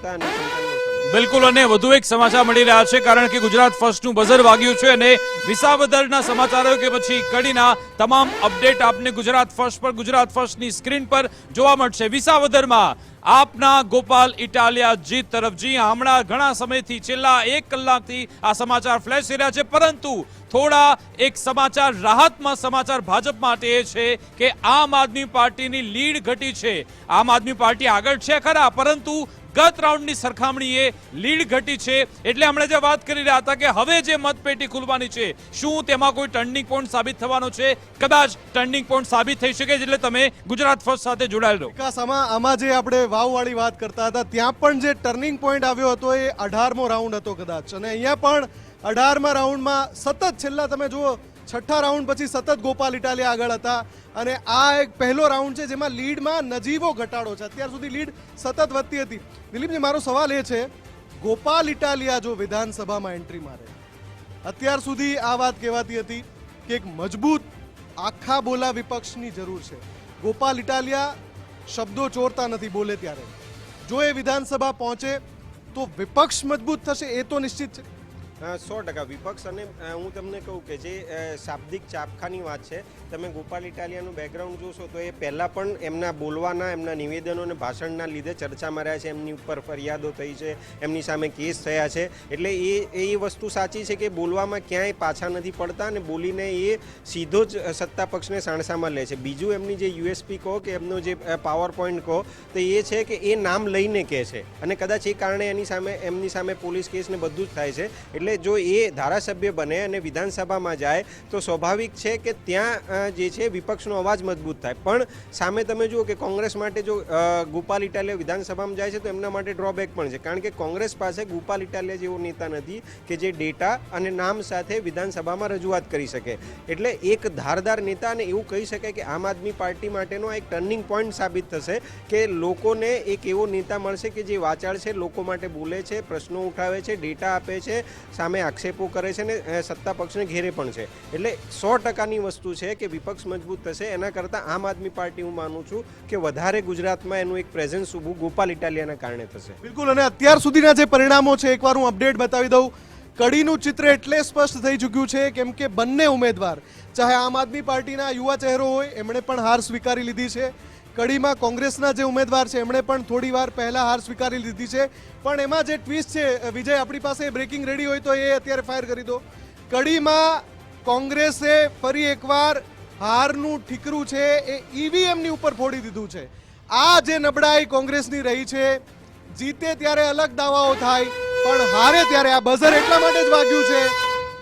ક્ષમતા અને ચિંતનનો સમય। બિલકુલ, અને વધુ એક સમાચાર મળી રહ્યા છે, કારણ કે ગુજરાત ફર્સ્ટનું બઝર વાગ્યું છે અને વિસાવદરના સમાચારો કે પછી કડીના તમામ અપડેટ આપને ગુજરાત ફર્સ્ટ પર, ગુજરાત ફર્સ્ટની સ્ક્રીન પર જોવા મળશે। વિસાવદરમાં આપના ગોપાલ ઇટાલિયા જીત તરફ, જી હમણાં ઘણા સમયથી છેલ્લા 1 કલાકથી આ સમાચાર ફ્લેશ થઈ રહ્યા છે, પરંતુ થોડા એક સમાચાર, રાહતમાં સમાચાર ભાજપ માટે એ છે કે આમ આદમી પાર્ટીની લીડ ઘટી છે। આમ આદમી પાર્ટી આગળ છે ખરા, પરંતુ ગત રાઉન્ડની સરખામણીએ લીડ ઘટી છે। એટલે હમણાં જે વાત કરી રહ્યા હતા કે હવે જે મતપેટી ખુલવાની છે, શું તેમાં કોઈ ટર્નિંગ પોઈન્ટ સાબિત થવાનો છે? કદાચ ટર્નિંગ પોઈન્ટ સાબિત થઈ શકે, એટલે તમે ગુજરાત ફર્સ્ટ સાથે જોડાયેલ રહો। વિકાસ, આમાં જે આપણે વાવવાળી વાત કરતા હતા, ત્યાં પણ જે ટર્નિંગ પોઈન્ટ આવ્યો હતો એ 18મો રાઉન્ડ હતો કદાચ, અને અહીંયા પણ 18મા રાઉન્ડમાં સતત છેલ્લા તમે જુઓ 6ઠ્ઠા રાઉન્ડ પછી સતત ગોપાલ ઇટાલિયા આગળ હતા, અને આ એક પહેલો રાઉન્ડ છે જેમાં લીડમાં નજીવો ઘટાડો છે। અત્યાર સુધી લીડ સતત વધતી હતી। દિલીપજી, મારો સવાલ એ છે, ગોપાલ ઇટાલિયા જો વિધાનસભામાં એન્ટ્રી મારે, અત્યાર સુધી આ વાત કહેવાતી હતી કે એક મજબૂત આખા બોલા વિપક્ષની જરૂર છે। ગોપાલ ઇટાલિયા શબ્દો ચોરતા નથી, બોલે ત્યારે જો એ વિધાનસભા પહોંચે તો વિપક્ષ મજબૂત થશે, એ તો નિશ્ચિત છે। 100% વિપક્ષ, અને હું તમને કહું કે જે શાબ્દિક ચાપખાની વાત છે, તમે ગોપાલ ઇટાલિયાનું બેકગ્રાઉન્ડ જોશો તો એ પહેલાં પણ એમના બોલવાના, એમના નિવેદનો અને ભાષણના લીધે ચર્ચામાં રહ્યા છે, એમની ઉપર ફરિયાદો થઈ છે, એમની સામે કેસ થયા છે। એટલે એ વસ્તુ સાચી છે કે બોલવામાં ક્યાંય પાછા નથી પડતા, અને બોલીને એ સીધો જ સત્તા પક્ષને સાણસામાં લે છે। બીજું એમની જે યુએસપી કહો કે એમનો જે પાવર પોઈન્ટ કહો તો એ છે કે એ નામ લઈને કહે છે, અને કદાચ એ કારણે એમની સામે પોલીસ કેસ ને બધું જ થાય છે। એટલે જો એ ધારાસભ્ય બને અને વિધાનસભામાં જાય તો સ્વાભાવિક છે કે ત્યાં જે છે વિપક્ષનો અવાજ મજબૂત થાય। પણ સામે તમે જુઓ કે કોંગ્રેસ માટે જો ગોપાલ ઇટાલિયા વિધાનસભામાં જાય છે તો એમના માટે ડ્રોબેક પણ છે, કારણ કે કોંગ્રેસ પાસે ગોપાલ ઇટાલિયા જેવો નેતા નથી કે જે ડેટા અને નામ સાથે વિધાનસભામાં રજૂઆત કરી શકે। એટલે એક ધારદાર નેતા, અને એવું કહી શકાય કે આમ આદમી પાર્ટી માટેનો એક ટર્નિંગ પોઈન્ટ સાબિત થશે કે લોકોને એક એવો નેતા મળશે કે જે વાચાળ છે, લોકો માટે બોલે છે, પ્રશ્નો ઉઠાવે છે, ડેટા આપે છે, સામે આક્ષેપો કરે છે, ને સત્તા પક્ષને ઘેરે પણ છે। એટલે 100%ની વસ્તુ છે કે વિપક્ષ મજબૂત થશે। એના કરતાં આમ આદમી પાર્ટી, હું માનું છું કે વધારે ગુજરાતમાં એનું એક પ્રેઝન્સ ઊભું ગોપાલ ઇટાલિયાના કારણે થશે। બિલકુલ, અને અત્યાર સુધીના જે પરિણામો છે એકવાર હું અપડેટ બતાવી દઉં। કડીનું ચિત્ર એટલે સ્પષ્ટ થઈ ચૂક્યું છે કેમ કે બંને ઉમેદવાર, ચાહે આમ આદમી પાર્ટીના યુવા ચહેરો હોય, એમણે પણ હાર સ્વીકારી લીધી છે। કડીમાં કોંગ્રેસના જે ઉમેદવાર છે એમણે પણ થોડી વાર પહેલા હાર સ્વીકારી લીધી છે। પણ એમાં જે ટ્વિસ્ટ છે, વિજય આપણી પાસે બ્રેકિંગ રેડી હોય તો એ અત્યારે ફાયર કરી દો। કડીમાં કોંગ્રેસે ફરી એકવાર હારનું ઠીકરું છે એ ઈવીએમની ઉપર ફોડી દીધું છે। આ જે નબળાઈ કોંગ્રેસની રહી છે, જીતે ત્યારે અલગ દાવાઓ થાય, પણ હારે ત્યારે આ બઝર એટલા માટે જ વાગ્યું છે,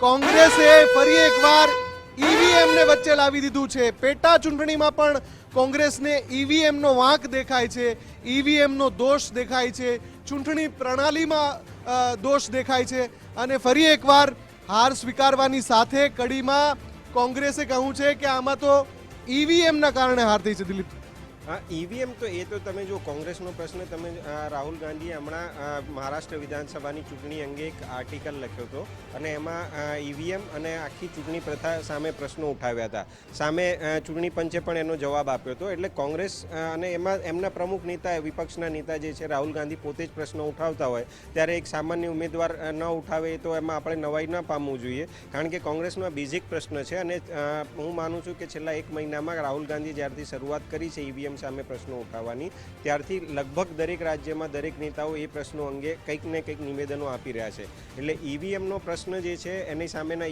કોંગ્રેસે ફરી એકવાર ઈવીએમને વચ્ચે લાવી દીધું છે। પેટા ચૂંટણીમાં પણ કોંગ્રેસને ઈવીએમનો વાંક દેખાય છે, ઈવીએમનો દોષ દેખાય છે, ચૂંટણી પ્રણાલીમાં દોષ દેખાય છે, અને ફરી એકવાર હાર સ્વીકારવાની સાથે કડીમાં કોંગ્રેસે કહ્યું છે કે આમાં તો ઈવીએમના કારણે હાર થઈ છે। દિલીપ, હા, ઈવીએમ તો એ તો તમે જો કોંગ્રેસનો પ્રશ્ન, તમે રાહુલ ગાંધીએ હમણાં મહારાષ્ટ્ર વિધાનસભાની ચૂંટણી અંગે એક આર્ટિકલ લખ્યો હતો, અને એમાં ઈવીએમ અને આખી ચૂંટણી પ્રથા સામે પ્રશ્નો ઉઠાવ્યા હતા। સામે ચૂંટણી પંચે પણ એનો જવાબ આપ્યો હતો। એટલે કોંગ્રેસ અને એમાં એમના પ્રમુખ નેતા, વિપક્ષના નેતા જે છે રાહુલ ગાંધી, પોતે જ પ્રશ્નો ઉઠાવતા હોય ત્યારે એક સામાન્ય ઉમેદવાર ન ઉઠાવે એ તો એમાં આપણે નવાઈ ન પામવું જોઈએ, કારણ કે કોંગ્રેસનો બેઝિક પ્રશ્ન છે। અને હું માનું છું કે છેલ્લા 1 મહિનામાં રાહુલ ગાંધીએ જ્યારથી શરૂઆત કરી છે ઈવીએમ સામે પ્રશ્નો ઉઠાવવાની, ત્યારથી લગભગ દરેક રાજ્યમાં દરેક નેતાઓ એ પ્રશ્નો અંગે કંઈક ને કંઈક નિવેદનો આપી રહ્યા છે। એટલે ઈવીએમનો પ્રશ્ન જે છે એની સામેના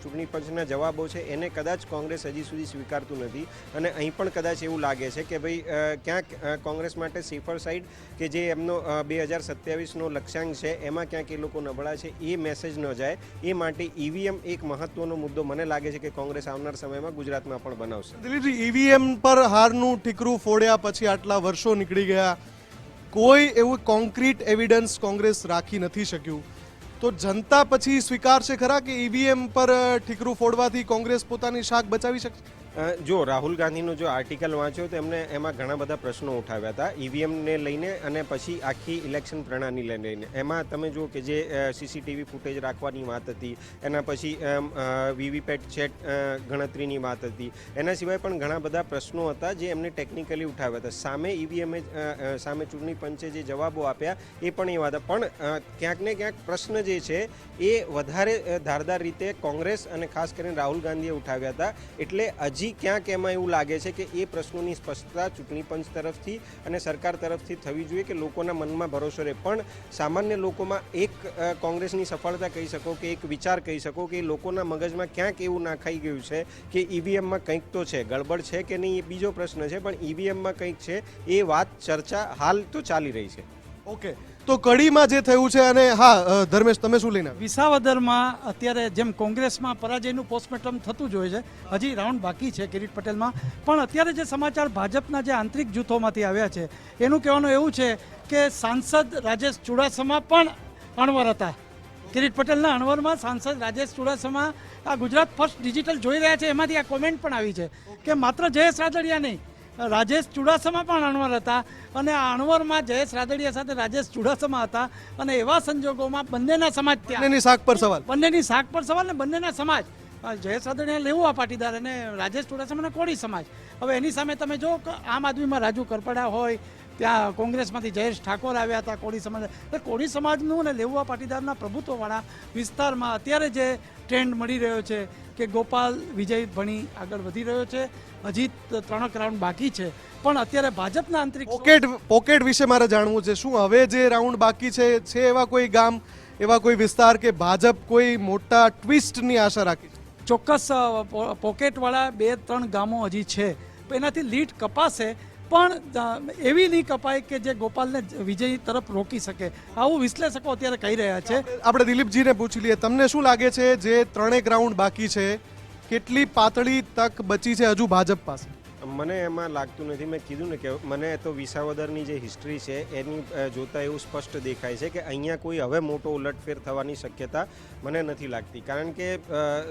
ચૂંટણી પંચના જવાબો છે એને કદાચ કોંગ્રેસ હજી સુધી સ્વીકારતું નથી, અને અહીં પણ કદાચ એવું લાગે છે કે ભાઈ ક્યાંક કોંગ્રેસ માટે સેફર સાઇડ કે જે એમનો 2027નો લક્ષ્યાંક છે એમાં ક્યાંક એ લોકો નબળા છે, એ મેસેજ ન જાય એ માટે ઈવીએમ એક મહત્વનો મુદ્દો મને લાગે છે કે કોંગ્રેસ આવનાર સમયમાં ગુજરાતમાં પણ બનાવશે। દિલીપજી, ઈવીએમ પર હારનું ઠીકરું ફોડ્યા પછી આટલા વર્ષો નીકળી ગયા, કોઈ એવું કોન્ક્રીટ એવિડન્સ કોંગ્રેસ રાખી નથી શક્યું, તો જનતા પછી સ્વીકારશે ખરા કે ઈવીએમ પર ઠીકરું ફોડવાથી કોંગ્રેસ પોતાની શાખ બચાવી શકશે? જો રાહુલ ગાંધીનો જો આર્ટિકલ વાંચ્યો તો એમને એમાં ઘણા બધા પ્રશ્નો ઉઠાવ્યા હતા ઈવીએમને લઈને અને પછી આખી ઇલેક્શન પ્રણાલીને લઈને. એમાં તમે જુઓ કે જે સીસીટીવી ફૂટેજ રાખવાની વાત હતી, એના પછી વીવીપેટ ચેટ ગણતરીની વાત હતી, એના સિવાય પણ ઘણા બધા પ્રશ્નો હતા જે એમને ટેકનિકલી ઉઠાવ્યા હતા. સામે ઈવીએમે સામે ચૂંટણી પંચે જે જવાબો આપ્યા એ પણ એવા હતા. પણ ક્યાંક ને ક્યાંક પ્રશ્ન જે છે એ વધારે ધારદાર રીતે કોંગ્રેસ અને ખાસ કરીને રાહુલ ગાંધીએ ઉઠાવ્યા હતા. એટલે હજી ક્યાંક એમાં એવું લાગે છે કે એ પ્રશ્નોની સ્પષ્ટતા ચૂંટણી પંચ તરફથી અને સરકાર તરફથી થવી જોઈએ કે લોકોના મનમાં ભરોસો રહે. પણ સામાન્ય લોકોમાં એક કોંગ્રેસની સફળતા કહી શકો કે એક વિચાર કહી શકો કે લોકોના મગજમાં ક્યાંક એવું નાખાઈ ગયું છે કે ઈવીએમમાં કંઈક તો છે, ગડબડ છે કે નહીં એ બીજો પ્રશ્ન છે, પણ ઈવીએમમાં કંઈક છે એ વાત ચર્ચા હાલ તો ચાલી રહી છે. ઓકે, તો કડીમાં જે થયું છે અને હા ધર્મેશ તમે શું લઈને આવ્યા? વિસાવદરમાં અત્યારે જેમ કોંગ્રેસમાં પરાજયનું પોસ્ટમોર્ટમ થતું જ હોય છે, હજી રાઉન્ડ બાકી છે કિરીટ પટેલમાં. પણ અત્યારે જે સમાચાર ભાજપના જે આંતરિક જૂથોમાંથી આવ્યા છે એનું કહેવાનું એવું છે કે સાંસદ રાજેશ ચુડાસમા પણ અણવર હતા. કિરીટ પટેલના અણવરમાં સાંસદ રાજેશ ચુડાસમા આ ગુજરાત ફર્સ્ટ ડિજિટલ જોઈ રહ્યા છે, એમાંથી આ કોમેન્ટ પણ આવી છે કે માત્ર જયેશ રાદડિયા નહીં, રાજેશ ચુડાસમા પણ અણવર હતા. અને આ અણવરમાં જયેશ રાદડિયા સાથે રાજેશ ચુડાસમા હતા. અને એવા સંજોગોમાં બંનેના સમાજ બંનેની શાક પર સવાલ. બંનેની શાક પર સવાલ ને બંનેના સમાજ, જયેશ રાદડિયા લેવું પાટીદાર અને રાજેશ ચુડાસમાને કોળી સમાજ. હવે એની સામે તમે જો આમ આદમીમાં રાજુ કરપડા હોય, ત્યાં કોંગ્રેસમાંથી જયેશ ઠાકોર આવ્યા હતા કોળી સમાજ. એટલે કોળી સમાજનું અને લેવા પાટીદારના પ્રભુત્વવાળા વિસ્તારમાં અત્યારે જે ટ્રેન્ડ મળી રહ્યો છે કે ગોપાલ વિજય ભણી આગળ વધી રહ્યો છે. હજી 3 રાઉન્ડ બાકી છે, પણ અત્યારે ભાજપના આંતરિક પોકેટ વિશે મારે જાણવું છે. શું હવે જે રાઉન્ડ બાકી છે એવા કોઈ ગામ, એવા કોઈ વિસ્તાર કે ભાજપ કોઈ મોટા ટ્વિસ્ટની આશા રાખી છે? ચોક્કસ પોકેટવાળા 2-3 ગામો હજી છે, એનાથી લીડ કપાશે, પણ એવી નહીં કપાય કે જે ગોપાલને વિજય તરફ રોકી શકે, આવું વિશ્લેષકો અત્યારે કહી રહ્યા છે. આપણે દિલીપજીને પૂછી લઈએ, તમને શું લાગે છે જે 3 રાઉન્ડ બાકી છે કેટલી પાતળી તક બચી છે હજુ ભાજપ પાસે? મને એમાં લાગતું નથી. મેં કીધું ને કે મને તો વિસાવદરની જે હિસ્ટ્રી છે એની જોતાં એવું સ્પષ્ટ દેખાય છે કે અહીંયા કોઈ હવે મોટો ઉલટફેર થવાની શક્યતા મને નથી લાગતી. કારણ કે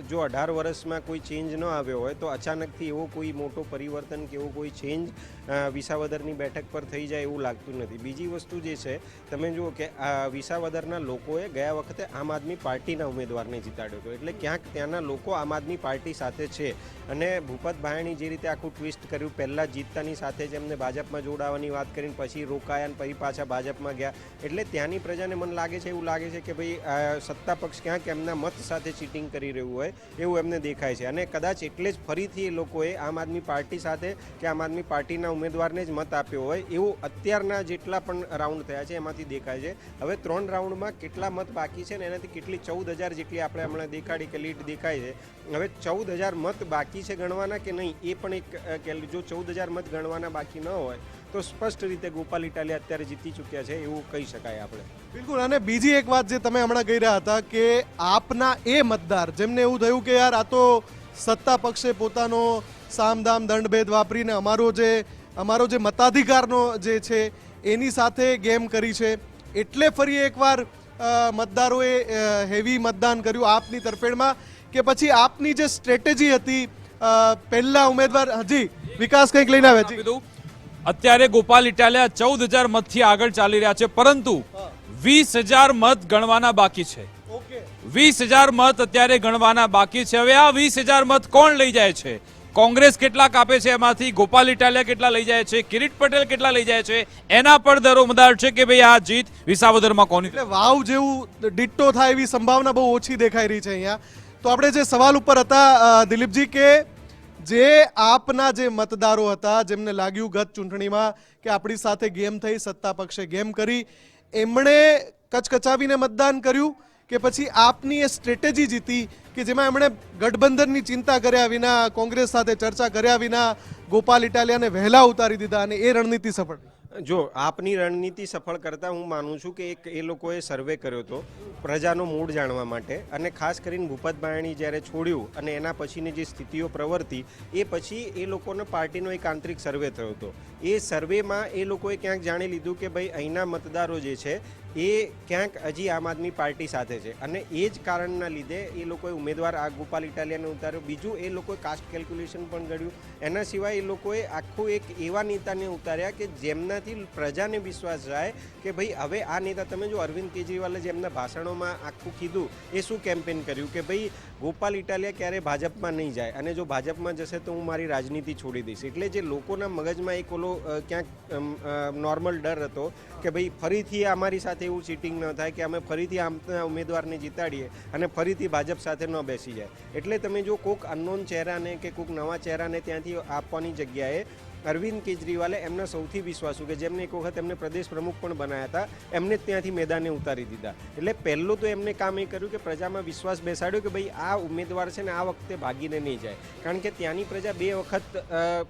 જો 18 વર્ષમાં કોઈ ચેન્જ ન આવ્યો હોય તો અચાનકથી એવો કોઈ મોટો પરિવર્તન કે એવો કોઈ ચેન્જ વિસાવદરની બેઠક પર થઈ જાય એવું લાગતું નથી. બીજી વસ્તુ જે છે, તમે જુઓ કે વિસાવદરના લોકોએ ગયા વખતે આમ આદમી પાર્ટીના ઉમેદવારને જીતાડ્યો હતો. એટલે ક્યાંક ત્યાંના લોકો આમ આદમી પાર્ટી સાથે છે. અને ભૂપત ભાયાણી જે રીતે આખું ટ્વિસ્ટ કર્યું, પહેલાં જીતતાની સાથે જ એમને ભાજપમાં જોડાવાની વાત કરીને પછી રોકાયા અને પછી પાછા ભાજપમાં ગયા. એટલે ત્યાંની પ્રજાને મને લાગે છે, એવું લાગે છે કે ભાઈ સત્તા પક્ષ ક્યાંક એમના મત સાથે ચીટિંગ કરી રહ્યું હોય એવું એમને દેખાય છે. અને કદાચ એટલે જ ફરીથી એ લોકોએ આમ આદમી પાર્ટી સાથે કે આમ આદમી પાર્ટીના ઉમેદવારને જ મત આપ્યો હોય એવું અત્યારના જેટલા પણ રાઉન્ડ થયા છે એમાંથી દેખાય છે. હવે 3 રાઉન્ડમાં કેટલા મત બાકી છે ને એનાથી કેટલી 14,000 જેટલી આપણે હમણાં દેખાડી કે લીડ દેખાય છે. હવે 14,000 મત બાકી છે ગણવાના કે નહીં એ પણ એક, જો 14,000 મત ગણવાના બાકી ન હોય તો સ્પષ્ટ રીતે ગોપાલ ઇટાલિયા અત્યારે જીતી ચૂક્યા છે એવું કહી શકાય આપણે. બિલકુલ. અને બીજી એક વાત જે તમે હમણાં કહી રહ્યા હતા કે આપના એ મતદાર જેમને એવું થયું કે યાર આ તો સત્તા પક્ષે પોતાનો સામદામ દંડભેદ વાપરીને અમારો જે મતાધિકારનો જે છે એની સાથે ગેમ કરી છે, એટલે ફરી એકવાર મતદારોએ હેવી મતદાન કર્યું આપની તરફેણમાં, કે પછી આપની જે સ્ટ્રેટેજી હતી પહેલા ઉમેદવાર હજી વિકાસ કંઈક લઈને આવ્યા છે? અત્યારે ગોપાલ ઇટાલિયા 14,000 મતથી આગળ ચાલી રહ્યા છે, પરંતુ 20,000 મત ગણવાના બાકી છે. 20,000 મત અત્યારે ગણવાના બાકી છે. હવે આ 20,000 મત કોણ લઈ જાય છે? કોંગ્રેસ કેટલા કાપે છે એમાંથી, ગોપાલ ઇટાલિયા કેટલા લઈ જાય છે, કિરીટ પટેલ કેટલા લઈ જાય છે, એના પર દરોમદાર છે કે ભાઈ આ જીત વિસાવદરમાં કોની. એટલે વાવ જેવું ડિટ્ટો થાય એવી સંભાવના બહુ ઓછી દેખાઈ રહી છે અહીંયા. તો આપણે જે સવાલ ઉપર હતા દિલીપજી, કે જે આપના જે મતદારો હતા જેમને લાગ્યું ગત ચૂંટણીમાં કે આપણી સાથે ગેમ થઈ, સત્તા પક્ષે ગેમ કરી, એમણે કચકચાવીને મતદાન કર્યું કે પછી આપની એ સ્ટ્રેટેજી જીતી કે જેમાં એમણે ગઠબંધનની ચિંતા કર્યા વિના, કોંગ્રેસ સાથે ચર્ચા કર્યા વિના ગોપાલ ઇટાલિયાને વહેલા ઉતારી દીધા અને એ રણનીતિ સફળ? જો આપની રણનીતિ સફળ કરતાં હું માનું છું કે એ લોકોએ સર્વે કર્યો હતો પ્રજાનો મૂડ જાણવા માટે. અને ખાસ કરીને ભૂપત ભાયાણી જ્યારે છોડ્યું અને એના પછીની જે સ્થિતિઓ પ્રવર્તી એ પછી એ લોકોનો પાર્ટીનો એક આંતરિક સર્વે થયો હતો. એ સર્વેમાં એ લોકોએ ક્યાંક જાણી લીધું કે ભાઈ અહીંના મતદારો જે છે એ ક્યાંક હજી આમ આદમી પાર્ટી સાથે છે અને એ જ કારણના લીધે એ લોકોએ ઉમેદવાર આ ગોપાલ ઇટાલિયાને ઉતાર્યો. બીજું એ લોકોએ કાસ્ટ કેલ્ક્યુલેશન પણ ઘડ્યું. એના સિવાય એ લોકોએ આખું એક એવા નેતાને ઉતાર્યા કે જેમનાથી પ્રજાને વિશ્વાસ જાય કે ભાઈ હવે આ નેતા, તમે જો અરવિંદ કેજરીવાલે જેમના ભાષણોમાં આખું કીધું એ શું કેમ્પેન કર્યું કે ભાઈ ગોપાલ ઇટાલિયા ક્યારે ભાજપમાં નહીં જાય અને જો ભાજપમાં જશે તો હું મારી રાજનીતિ છોડી દઈશ. એટલે જે લોકોના મગજમાં એક ઓલો ક્યાંક નોર્મલ ડર હતો કે ભાઈ ફરીથી અમારી સાથે એવું ચીટિંગ ન થાય કે અમે ફરીથી આમના ઉમેદવારને જીતાડીએ અને ફરીથી ભાજપ સાથે ન બેસી જાય. એટલે તમે જો કોઈક અનનોન ચહેરાને કે કોઈક નવા ચહેરાને ત્યાંથી આપવાની જગ્યાએ અરવિંદ કેજરીવાલે એમના સૌથી વિશ્વાસુ કે જેમને એક વખત એમને પ્રદેશ પ્રમુખ પણ બનાવ્યા હતા એમને ત્યાંથી મેદાને ઉતારી દીધા. એટલે પહેલું તો એમને કામ એ કર્યું કે પ્રજામાં વિશ્વાસ બેસાડ્યો કે ભાઈ આ ઉમેદવાર છે ને આ વખતે ભાગીને નહીં જાય. કારણ કે ત્યાંની પ્રજા 2 વખત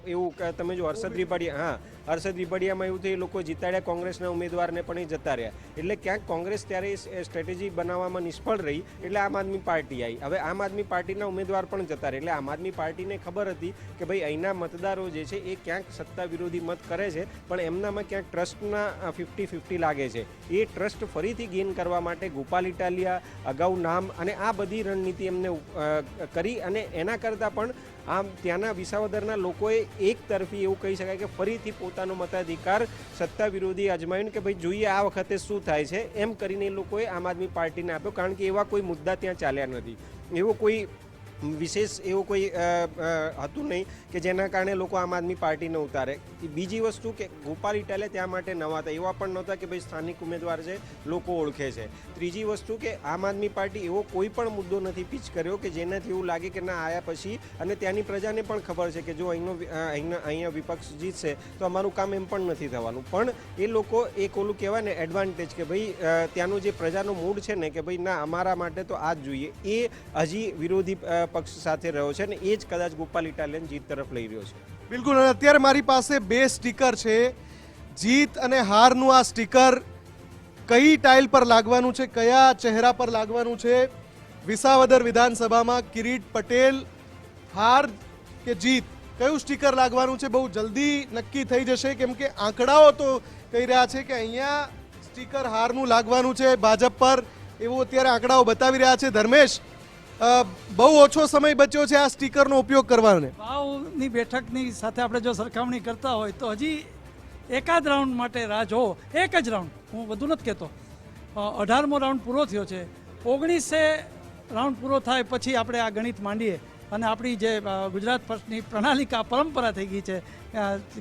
એવું તમે જો હર્ષદ રીપડિયામાં એવું થયું, એ લોકો જીતાડ્યા કોંગ્રેસના ઉમેદવારને પણ એ જતા રહ્યા. એટલે ક્યાંક કોંગ્રેસ ત્યારે સ્ટ્રેટેજી બનાવવામાં નિષ્ફળ રહી એટલે આમ આદમી પાર્ટી આવી. હવે આમ આદમી પાર્ટીના ઉમેદવાર પણ જતા રહ્યા. એટલે આમ આદમી પાર્ટીને ખબર હતી કે ભાઈ અહીંના મતદારો જે છે એ ક્યાંક સત્તા વિરોધી મત કરે છે પણ એમનામાં ક્યાંક ટ્રસ્ટના 50-50 લાગે છે. એ ટ્રસ્ટ ફરીથી ગેઇન કરવા માટે ગોપાલ ઇટાલિયા અગાઉ નામ અને આ બધી રણનીતિ એમને કરી અને એના કરતાં પણ આમ ત્યાંના વિસાવદરના લોકોએ એક તરફી એવું કહી શકાય કે ફરીથી પોતાનો મતાધિકાર સત્તા વિરોધી અજમાવ્યું કે ભાઈ જોઈએ આ વખતે શું થાય છે એમ કરીને એ લોકોએ આમ આદમી પાર્ટીને આપ્યો. કારણ કે એવા કોઈ મુદ્દા ત્યાં ચાલ્યા નથી, એવો કોઈ વિશેષ એવું કોઈ હતું નહીં કે જેના કારણે લોકો આમ આદમી પાર્ટીને ઉતારે. બીજી વસ્તુ કે ગોપાલ ઇટાલિયા ત્યાં માટે નવા હતા, એવા પણ નહોતા કે ભાઈ સ્થાનિક ઉમેદવાર છે લોકો ઓળખે છે. ત્રીજી વસ્તુ કે આમ આદમી પાર્ટી એવો કોઈ પણ મુદ્દો નથી પીચ કર્યો કે જેનાથી એવું લાગે કે ના આવ્યા પછી અને ત્યાંની પ્રજાને પણ ખબર છે કે જો અહીંયા વિપક્ષ જીતશે તો અમારું કામ એમ પણ નથી થવાનું. પણ એ લોકો એક ઓલું કહેવાય ને એડવાન્ટેજ કે ભાઈ ત્યાંનું જે પ્રજાનો મૂડ છે ને કે ભાઈ ના અમારા માટે તો આ જ જોઈએ, એ હજી વિરોધી પક્ષ સાથે રહ્યો છે અને એ જ કદાચ ગોપાલ ઇટાલિયન જીત તરફ લઈ રહ્યો છે. બિલકુલ. અને અત્યારે મારી પાસે 2 સ્ટીકર છે. જીત અને હારનું આ સ્ટીકર કઈ ટાઇલ પર લાગવાનું છે, કયા ચહેરા પર લાગવાનું છે? વિસાવદર વિધાનસભામાં કિરીટ પટેલ, હાર કે જીત, કયું સ્ટીકર લાગવાનું છે બહુ જલ્દી નક્કી થઈ જશે. કેમ કે આંકડાઓ તો કહી રહ્યા છે કે અહીંયા સ્ટીકર હારનું લાગવાનું છે ભાજપ પર, એવું અત્યારે આંકડાઓ બતાવી રહ્યા છે. ધર્મેશ, બહુ ઓછો સમય બચ્યો છે આ સ્ટીકરનો ઉપયોગ કરવાનો. વાવની બેઠકની સાથે આપણે જો સરખામણી કરતા હોય તો હજી એકાદ રાઉન્ડ માટે રાહ જોવો. એક જ રાઉન્ડ, હું વધુ નથી કહેતો. 18મો રાઉન્ડ પૂરો થયો છે. 19 રાઉન્ડ પૂરો થાય પછી આપણે આ ગણિત માંડીએ અને આપણી જે ગુજરાત ફર્સ્ટની પ્રણાલિકા પરંપરા થઈ ગઈ છે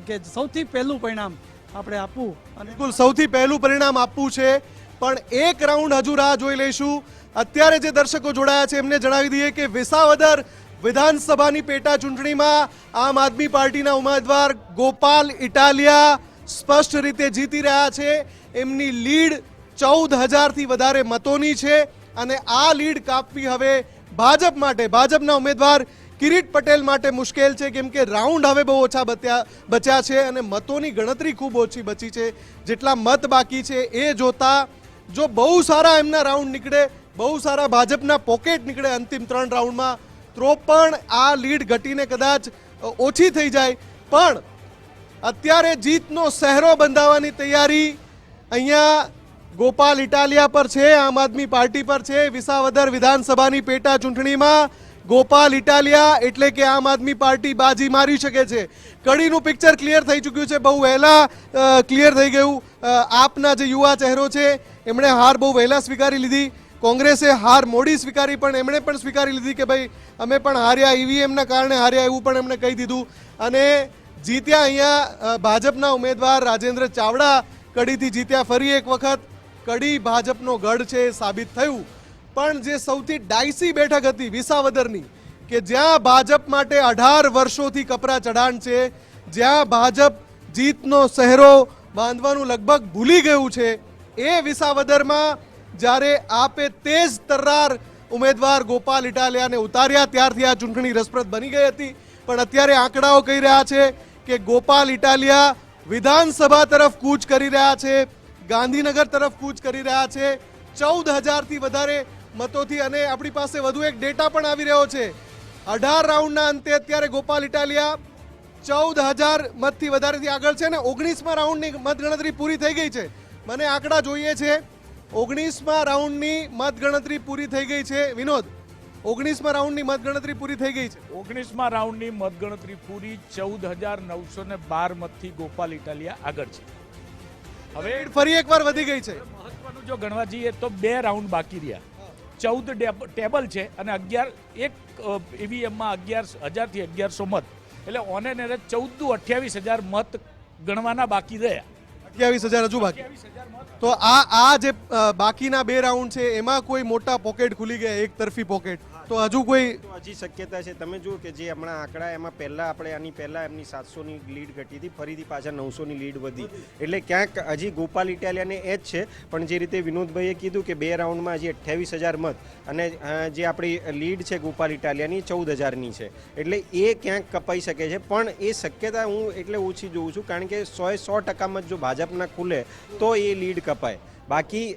કે સૌથી પહેલું પરિણામ આપણે આપવું. અને બિલકુલ સૌથી પહેલું પરિણામ આપવું છે. પણ એક રાઉન્ડ હજુ રાહ જોઈ લઈશું. અત્યારે જે દર્શકો જોડાયા છે એમને જણાવી દઈએ કે વિસાવદર વિધાનસભાની પેટા ચૂંટણીમાં આમ આદમી પાર્ટીના ઉમેદવાર ગોપાલ ઇટાલિયા સ્પષ્ટ રીતે જીતી રહ્યા છે. એમની લીડ 14,000થી વધારે મતોની છે અને આ લીડ કાપવી હવે ભાજપ માટે, ભાજપના ઉમેદવાર કિરીટ પટેલ માટે મુશ્કેલ છે. કેમ કે રાઉન્ડ હવે બહુ ઓછા બચ્યા છે અને મતોની ગણતરી ખૂબ ઓછી બચી છે. જેટલા મત બાકી છે એ જોતા જો બહુ સારા એમના રાઉન્ડ નીકળે, બહુ સારા ભાજપના પોકેટ નીકળે અંતિમ 3 રાઉન્ડમાં, તો પણ આ લીડ ઘટીને કદાચ ઓછી થઈ જાય. પણ અત્યારે જીતનો સહેરો બંધાવવાની તૈયારી અહીંયા ગોપાલ ઇટાલિયા પર છે, આમ આદમી પાર્ટી પર છે. વિસાવદર વિધાનસભાની પેટા ચૂંટણીમાં ગોપાલ ઇટાલિયા એટલે કે આમ આદમી પાર્ટી બાજી મારી શકે છે. કડીનું પિક્ચર ક્લિયર થઈ ચૂક્યું છે, બહુ વહેલા ક્લિયર થઈ ગયું. આપના જે યુવા ચહેરો છે એમણે હાર બહુ વહેલા સ્વીકારી લીધી. કોંગ્રેસે હાર મોડી સ્વીકારી પણ એમણે પણ સ્વીકારી લીધી કે ભાઈ અમે પણ હાર્યા, ઈવીએમના કારણે હાર્યા એવું પણ એમણે કહી દીધું. અને જીત્યા અહીંયા ભાજપના ઉમેદવાર રાજેન્દ્ર ચાવડા કડીથી જીત્યા ફરી એક વખત. કડી ભાજપનો ગઢ છે સાબિત થયું. પણ જે સૌથી ડાયસી બેઠક હતી વિસાવદરની, કે જ્યાં ભાજપ માટે 18 વર્ષોથી કપરા ચઢાણ છે, જ્યાં ભાજપ જીતનો સહેરો બાંધવાનું લગભગ ભૂલી ગયું છે, એ વિસાવદરમાં જ્યારે આપે તેજ તર્રાર ઉમેદવાર ગોપાલ ઇટાલિયાને ઉતાર્યા ત્યારથી આ ચૂંટણી રસપ્રદ બની ગઈ હતી. પણ અત્યારે આંકડાઓ કહી રહ્યા છે કે ગોપાલ ઇટાલિયા વિધાનસભા તરફ કૂચ કરી રહ્યા છે, ગાંધીનગર તરફ કૂચ કરી રહ્યા છે 14,000થી વધારે મતોથી. અને આપણી પાસે વધુ એક ડેટા પણ આવી રહ્યો છે. 18 રાઉન્ડના અંતે અત્યારે ગોપાલ ઇટાલિયા 14,000 મતથી વધારેથી આગળ છે ને 19મા રાઉન્ડની મતગણતરી પૂરી થઈ ગઈ છે. મને આંકડા જોઈએ છે 19મા રાઉન્ડની મતગણતરી પૂરી થઈ ગઈ છે. વિનોદ, 19મા રાઉન્ડની મતગણતરી પૂરી થઈ ગઈ છે. 19મા રાઉન્ડની મતગણતરી પૂરી 14,912 મતથી ગોપાલ ઇટાલિયા આગળ છે. હવે લીડ ફરી એકવાર વધી ગઈ છે. મહત્વનું જો ગણવા જઈએ તો 2 રાઉન્ડ બાકી રહ્યા. 14 ટેબલ છે અને 11 એક ઈવીએમમાં 11,000 થી 1100 મત, એટલે ઓન એન એવરેજ 28,000 મત ગણવાના બાકી રહ્યા. 28,000 હજુ બાકી. 28,000 મત તો આ જે બાકીના 2 રાઉન્ડ છે એમાં કોઈ મોટા પોકેટ ખુલી ગયા, એક તરફી પોકેટ, તો હજુ કોઈ તો હજી શક્યતા છે. તમે જુઓ કે જે હમણાં આંકડા એમાં પહેલા આપણે આની પહેલા એમની 700ની લીડ ઘટી હતી, ફરીથી પાછા 900ની લીડ વધી, એટલે ક્યાંક હજી ગોપાલ ઇટાલિયાને એ જ છે. પણ જે રીતે વિનોદભાઈએ કીધું કે 2 રાઉન્ડમાં હજી 28,000 મત અને જે આપણી લીડ છે ગોપાલ ઇટાલિયાની 14,000ની છે, એટલે એ ક્યાંક કપાઈ શકે છે. પણ એ શક્યતા હું એટલે ઓછી જોઉં છું, કારણ કે 100% મત જો ભાજપના ખુલે તો એ લીડ કપાય. બાકી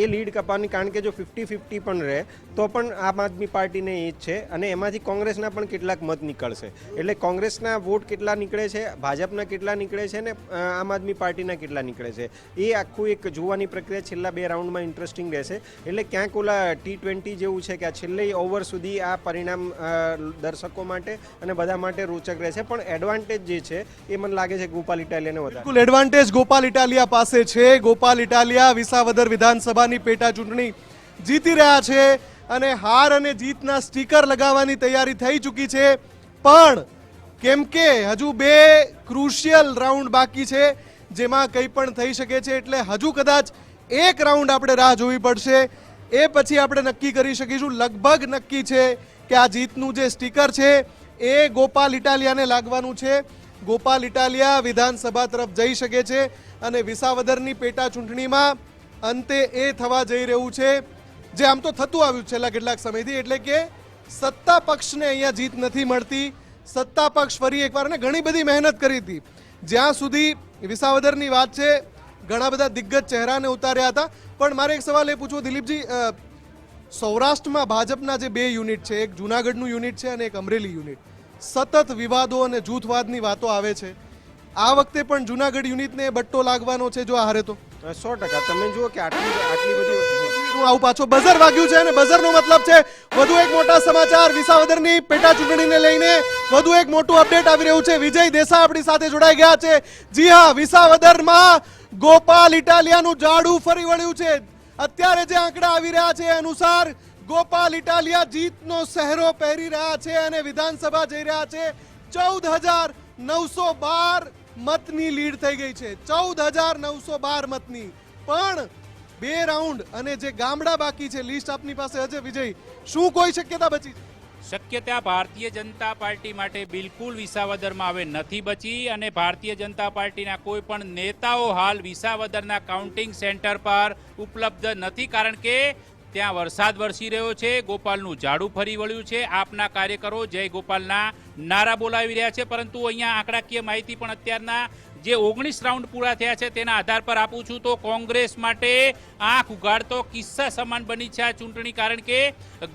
એ લીડ કપાવાની, કારણ કે જો 50-50 પણ રહે તો પણ આમ આદમી પાર્ટીને એ જ છે, અને એમાંથી કોંગ્રેસના પણ કેટલાક મત નીકળશે. એટલે કોંગ્રેસના વોટ કેટલા નીકળે છે, ભાજપના કેટલા નીકળે છે ને આમ આદમી પાર્ટીના કેટલા નીકળે છે, એ આખું એક જોવાની પ્રક્રિયા છેલ્લા 2 રાઉન્ડમાં ઇન્ટરેસ્ટિંગ રહેશે. એટલે ક્યાંક ઓલા T20 જેવું છે કે આ છેલ્લે ઓવર સુધી આ પરિણામ દર્શકો માટે અને બધા માટે રોચક રહેશે. પણ એડવાન્ટેજ જે છે એ મને લાગે છે ગોપાલ ઇટાલિયાને વધારે. બિલકુલ એડવાન્ટેજ ગોપાલ ઇટાલિયા પાસે છે. ગોપાલ ઇટાલિયા વિસાવદર વિધાનસભાની પેટા ચૂંટણી જીતી રહ્યા છે અને હાર અને જીતના સ્ટીકર લગાવવાની તૈયારી થઈ ચૂકી છે. પણ કેમ કે હજુ 2 ક્રુશિયલ રાઉન્ડ બાકી છે જેમાં કંઈ પણ થઈ શકે છે, એટલે હજુ કદાચ એક રાઉન્ડ આપણે રાહ જોવી પડશે. એ પછી આપણે નક્કી કરી શકીશું. લગભગ નક્કી છે કે આ જીતનું જે સ્ટીકર છે એ ગોપાલ ઇટાલિયાને લાગવાનું છે. ગોપાલ ઇટાલિયા વિધાનસભા તરફ જઈ શકે છે અને વિસાવદરની પેટા ચૂંટણીમાં અંતે એ થવા જઈ રહ્યું છે જે આમ તો થતું આવ્યું છેલ્લા કેટલાક સમયથી, એટલે કે સત્તા પક્ષને અહીંયા જીત નથી મળતી. સત્તા પક્ષ ફરી એકવાર, અને ઘણી બધી મહેનત કરી હતી. જ્યાં સુધી વિસાવદરની વાત છે, ઘણા બધા દિગ્ગજ ચહેરાને ઉતાર્યા હતા. પણ મારે એક સવાલ એ પૂછવો દિલીપજી, સૌરાષ્ટ્રમાં ભાજપના જે 2 યુનિટ છે, એક જુનાગઢનું યુનિટ છે અને એક અમરેલી યુનિટ, સતત વિવાદો અને જૂથવાદની વાતો આવે છે. આ વખતે પણ જુનાગઢ યુનિટને બટ્ટો લાગવાનો છે જો આ હારે તો? 100%. તમે જુઓ કે આટલી બધી હું આવું પાછો બઝર વાગ્યું છે અને બઝરનો મતલબ છે વધુ એક મોટા સમાચાર વિસાવદરની પેટા ચૂંટણીને લઈને. વધુ એક મોટું અપડેટ આવી રહ્યું છે. વિજય દેસાઈ આપણી સાથે જોડાઈ ગયા છે. જી હા, વિસાવદરમાં ગોપાલ ઇટાલિયાનું જાડું ફરી વળ્યું છે. અત્યારે જે આંકડા આવી રહ્યા છે એ અનુસાર ગોપાલ ઇટાલિયા જીતનો સહેરો પહેરી રહ્યા છે અને વિધાનસભા જઈ રહ્યા છે. 14,912 મતની લીડ થઈ ગઈ છે. 14,912 મતની. પણ 2 રાઉન્ડ અને જે ગામડા બાકી છે, લિસ્ટ આપની પાસે હશે વિજય, શું કોઈ શક્યતા બચી છે? શક્યતા ભારતીય જનતા પાર્ટી માટે બિલકુલ વિસાવદરમાં હવે નથી બચી અને ભારતીય જનતા પાર્ટીના કોઈ પણ નેતાઓ હાલ વિસાવદરના કાઉન્ટિંગ સેન્ટર પર ઉપલબ્ધ નથી, કારણ કે ત્યાં વરસાદ વરસી રહ્યો છે. ગોપાલનું જાડું ફરી વળ્યું છે. આપના કાર્યકરો જય ગોપાલના નારા બોલાવી રહ્યા છે. પરંતુ અહીંયા આંકડાકીય માહિતી પણ અત્યારના જે 19 રાઉન્ડ પૂરા થયા છે તેના આધાર પર આપું છું તો કોંગ્રેસ માટે આંખ ઉઘાડતો કિસ્સા સમાન બની છે આ ચૂંટણી. કારણ કે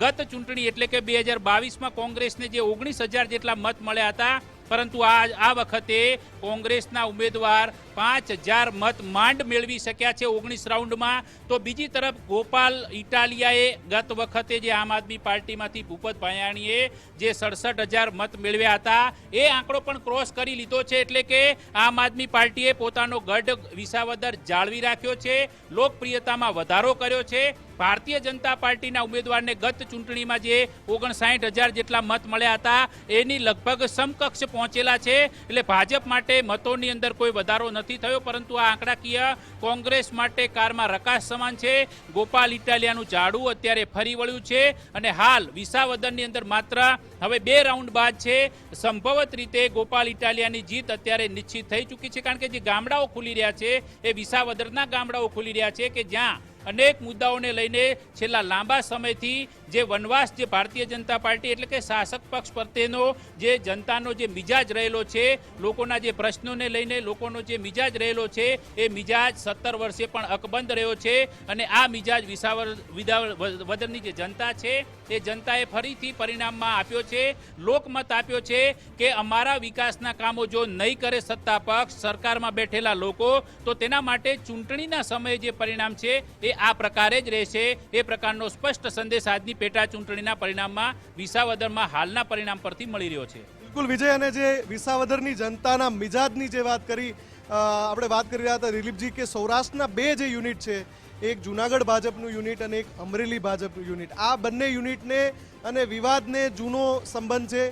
ગત ચૂંટણી એટલે કે 2022માં કોંગ્રેસને જે 19,000 જેટલા મત મળ્યા હતા, પરંતુ આ વખતે કોંગ્રેસના ઉમેદવાર 5,000 મત માંડ મેળવી શક્યા છે 19 રાઉન્ડમાં. તો બીજી તરફ ગોપાલ ઇટાલિયાએ ગત વખતે જે આમ આદમી પાર્ટીમાંથી ભૂપત ભાયાણીએ જે 67,000 મત મેળવ્યા હતા એ આંકડો પણ ક્રોસ કરી લીધો છે. એટલે કે આમ આદમી પાર્ટીએ પોતાનો ગઢ વિસાવદર જાળવી રાખ્યો છે, લોકપ્રિયતામાં વધારો કર્યો છે. ભારતીય જનતા પાર્ટીના ઉમેદવારને ગત ચૂંટણીમાં જે 59,000 જેટલા મત મળ્યા હતા એની લગભગ સમકક્ષ પહોંચેલા છે. એટલે ભાજપ માટે મતોની અંદર કોઈ વધારો નથી થયો, પરંતુ આ આંકડાકીય કોંગ્રેસ માટે કારમાં રકાસ સમાન છે. ગોપાલ ઇટાલિયાનું જાડું અત્યારે ફરી વળ્યું છે અને હાલ વિસાવદરની અંદર માત્ર હવે 2 રાઉન્ડ બાદ છે. સંભવત રીતે ગોપાલ ઇટાલિયાની જીત અત્યારે નિશ્ચિત થઈ ચૂકી છે, કારણ કે જે ગામડાઓ ખુલી રહ્યા છે એ વિસાવદરના ગામડાઓ ખુલી રહ્યા છે કે જ્યાં અનેક મુદ્દાઓને લઈને છેલ્લા લાંબા સમયથી જે વનવાસ જે ભારતીય જનતા પાર્ટી એટલે કે શાસક પક્ષ પ્રત્યેનો જે જનતાનો જે મિજાજ રહેલો છે, લોકોના જે પ્રશ્નોને લઈને લોકોનો જે મિજાજ રહેલો છે, એ મિજાજ 17 વર્ષે પણ અકબંધ રહ્યો છે અને આ મિજાજ વિસાવદરની જે જનતા છે એ જનતાએ ફરીથી પરિણામમાં આપ્યો છે, લોકમત આપ્યો છે કે અમારા વિકાસના કામો જો નહીં કરે સત્તા પક્ષ, સરકારમાં બેઠેલા લોકો, તો તેના માટે ચૂંટણીના સમયે જે પરિણામ છે એ આ પ્રકારે જ રહેશે. એ પ્રકારનો સ્પષ્ટ સંદેશ આજની પેટા ચૂંટણીના પરિણામમાં વિસાવદરમાં હાલના પરિણામ પરથી મળી રહ્યો છે. બિલકુલ વિજય, અને જે વિસાવદરની જનતાના મિજાજની જે વાત કરી, આપણે વાત કરી રહ્યા હતા દિલીપજી કે સૌરાષ્ટ્રના બે જે યુનિટ છે, એક જુનાગઢ ભાજપનું યુનિટ અને એક અમરેલી ભાજપનું યુનિટ, આ બંને યુનિટને અને વિવાદને જૂનો સંબંધ છે,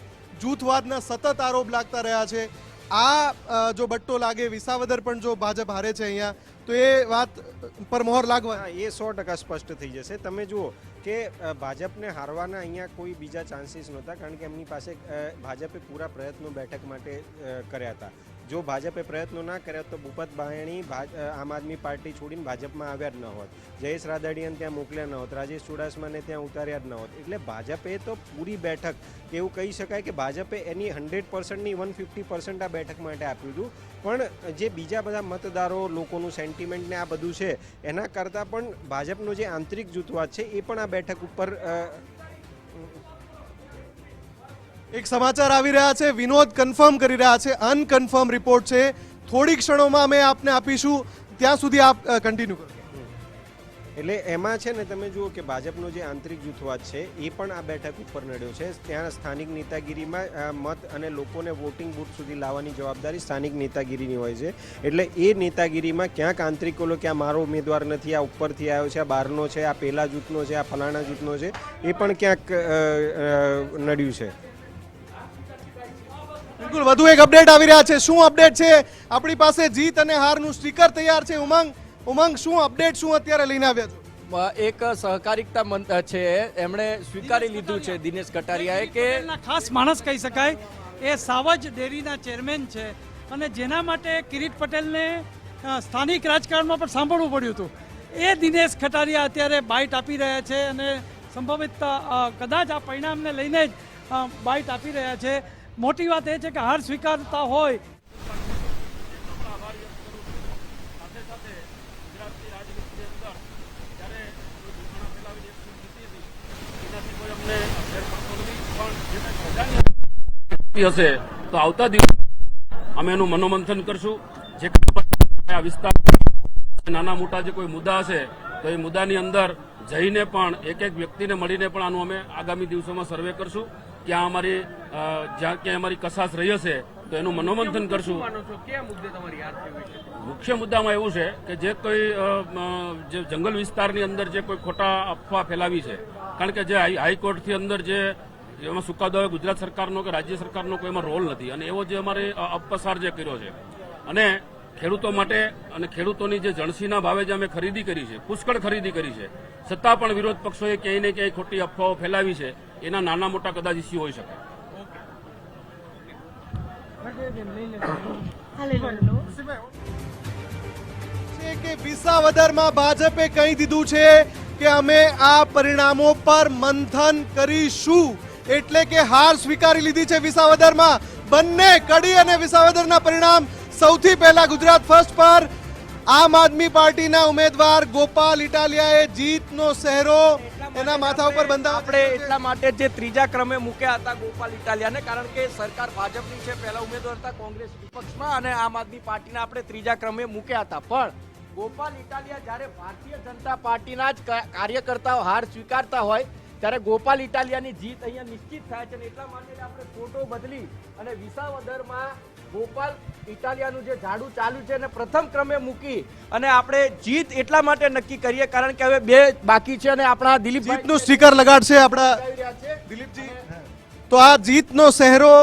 જૂથવાદના સતત આરોપ લાગતા રહ્યા છે. આ જો બટ્ટો લાગે, વિસાવદર પણ જો ભાજપ હારે છે અહીંયા, તો એ વાત પર મોહર લાગવા હા, એ 100% સ્પષ્ટ થઈ જશે. તમે જુઓ કે ભાજપને હારવાના અહીંયા કોઈ બીજા ચાન્સીસ નહોતા, કારણ કે એમની પાસે ભાજપે પૂરા પ્રયત્નો બેઠક માટે કર્યા હતા. જો ભાજપે પ્રયત્નો ના કર્યા તો ભૂપત બાયણી આમ આદમી પાર્ટી છોડીને ભાજપમાં આવ્યા જ ન હોત, જયેશ રાદડિયાને ત્યાં મોકલ્યા ન હોત, રાજેશ ચુડાસમાને ત્યાં ઉતાર્યા જ ન હોત. એટલે ભાજપે તો પૂરી બેઠક, એવું કહી શકાય કે ભાજપે એની 100%ની 150% આ બેઠક માટે આપ્યું હતું. પણ જે બીજા બધા મતદારો, લોકોનું સેન્ટિમેન્ટ ને આ બધું છે, એના કરતાં પણ ભાજપનો જે આંતરિક જૂથવાદ છે એ પણ આ બેઠક ઉપર એક સમાચાર આવી રહ્યા છે, વિનોદ કન્ફર્મ કરી રહ્યા છે, અનકન્ફર્મ રિપોર્ટ છે, થોડી ક્ષણોમાં અમે આપને આપીશું, ત્યાં સુધી આપ કન્ટિન્યુ કરો. એટલે એમાં છે ને તમે જુઓ કે ભાજપનો જે આંતરિક જૂથવાદ છે એ પણ આ બેઠક ઉપર નડ્યો છે. ત્યાં સ્થાનિક નેતાગીરીમાં મત અને લોકોને વોટિંગ બૂથ સુધી લાવવાની જવાબદારી સ્થાનિક નેતાગીરીની હોય છે. એટલે એ નેતાગીરીમાં ક્યાંક આંતરિક ઓલો કે આ મારો ઉમેદવાર નથી, આ ઉપરથી આવ્યો છે, આ બહારનો છે, આ પેલા જૂથનો છે, આ ફલાણા જૂથનો છે, એ પણ ક્યાંક નડ્યું છે. બિલકુલ, વધુ એક અપડેટ આવી રહ્યા છે. શું અપડેટ છે? આપણી પાસે જીત અને હારનું સ્ટીકર તૈયાર છે. ઉમંગ, શું અપડેટ, શું અત્યારે લઈને આવ્યા છો? એક સહકારિતા છે, એમણે સ્વીકારી લીધું છે દિનેશ કટારિયાએ કે ખાસ માણસ કહી શકાય, એ સાવજ ડેરીના ચેરમેન છે અને જેના માટે કિરીટ પટેલને સ્થાનિક રાજકારણમાં પણ સાંભળવું પડ્યું હતું. એ દિનેશ કટારિયા અત્યારે બાઇટ આપી રહ્યા છે અને સંભવિત કદાચ આ પરિણામને લઈને જ બાઇટ આપી રહ્યા છે. મોટી વાત એ છે કે હાર સ્વીકારતા હોય હશે તો આવતા દિવસ અમે એનું મનોમંથન કરશું. જે આ વિસ્તાર નાના મોટા જે કોઈ મુદ્દા હશે તો એ મુદ્દાની અંદર જઈને પણ એક એક વ્યક્તિને મળીને પણ આનું અમે આગામી દિવસોમાં સર્વે કરશું. જ્યાં ક્યાંય અમારી કસાશ રહી હશે તો એનું મનોમંથન કરશું. મુખ્ય મુદ્દામાં એવું છે કે જે કોઈ જે જંગલ વિસ્તારની અંદર જે કોઈ ખોટા અફવા ફેલાવી છે, કારણ કે જે હાઈકોર્ટથી અંદર જે એમાં ચુકાદો ગુજરાત સરકારનો કે રાજ્ય સરકારનો કોઈ એમાં રોલ નથી, અને એવો જે અમારે અપપ્રસાર જે કર્યો છે, અને ખેડૂતો માટે અને ખેડૂતોની જે જણસીના ભાવે જે અમે ખરીદી કરી છે, પુષ્કળ ખરીદી કરી છે, છતાં પણ વિરોધ પક્ષોએ ક્યાંય ને ક્યાંય ખોટી અફવાઓ ફેલાવી છે. એના નાના મોટા કદાચ ઇસ્યુ હોઈ શકે. કે વિસાવદરમાં ભાજપે કહી દીધું છે કે અમે આ પરિણામો પર મંથન કરીશું, એટલે કે હાર સ્વીકારી લીધી છે વિસાવદરમાં. બંને કડી અને વિસાવદરના પરિણામ સૌથી પહેલા ગુજરાત ફર્સ્ટ પર આમ આદમી પાર્ટીના ઉમેદવાર ગોપાલ ઇટાલિયાએ જીતનો સહેરો એના માથા ઉપર બંધાવ્યો. આપણે એટલા માટે જે ત્રીજા ક્રમે મૂક્યા હતા ગોપાલ ઇટાલિયાને, કારણ કે સરકાર ભાજપની છે, પહેલા ઉમેદવાર હતા કોંગ્રેસ વિપક્ષમાં, અને આમ આદમી પાર્ટીના આપણે ત્રીજા ક્રમે મૂક્યા હતા. પણ ગોપાલ ઇટાલિયા જ્યારે ભારતીય જનતા પાર્ટીના જ કાર્યકર્તાઓ હાર સ્વીકારતા હોય ત્યારે ગોપાલ ઇટાલિયાની જીત અહીંયા નિશ્ચિત થાય છે. એટલા માટે આપણે ફોટો બદલી અને વિસાવદરમાં ગોપાલ ઇટાલિયાનું જે ઝાડુ ચાલુ છે એને પ્રથમ ક્રમે મૂકી અને આપણે જીત એટલા માટે નક્કી કરીએ કારણ કે હવે બે બાકી છે અને આપણા દિલીપભાઈ જીતનું સ્ટીકર લગાડશે આપણા દિલીપજી. તો આ જીતનો સહેરો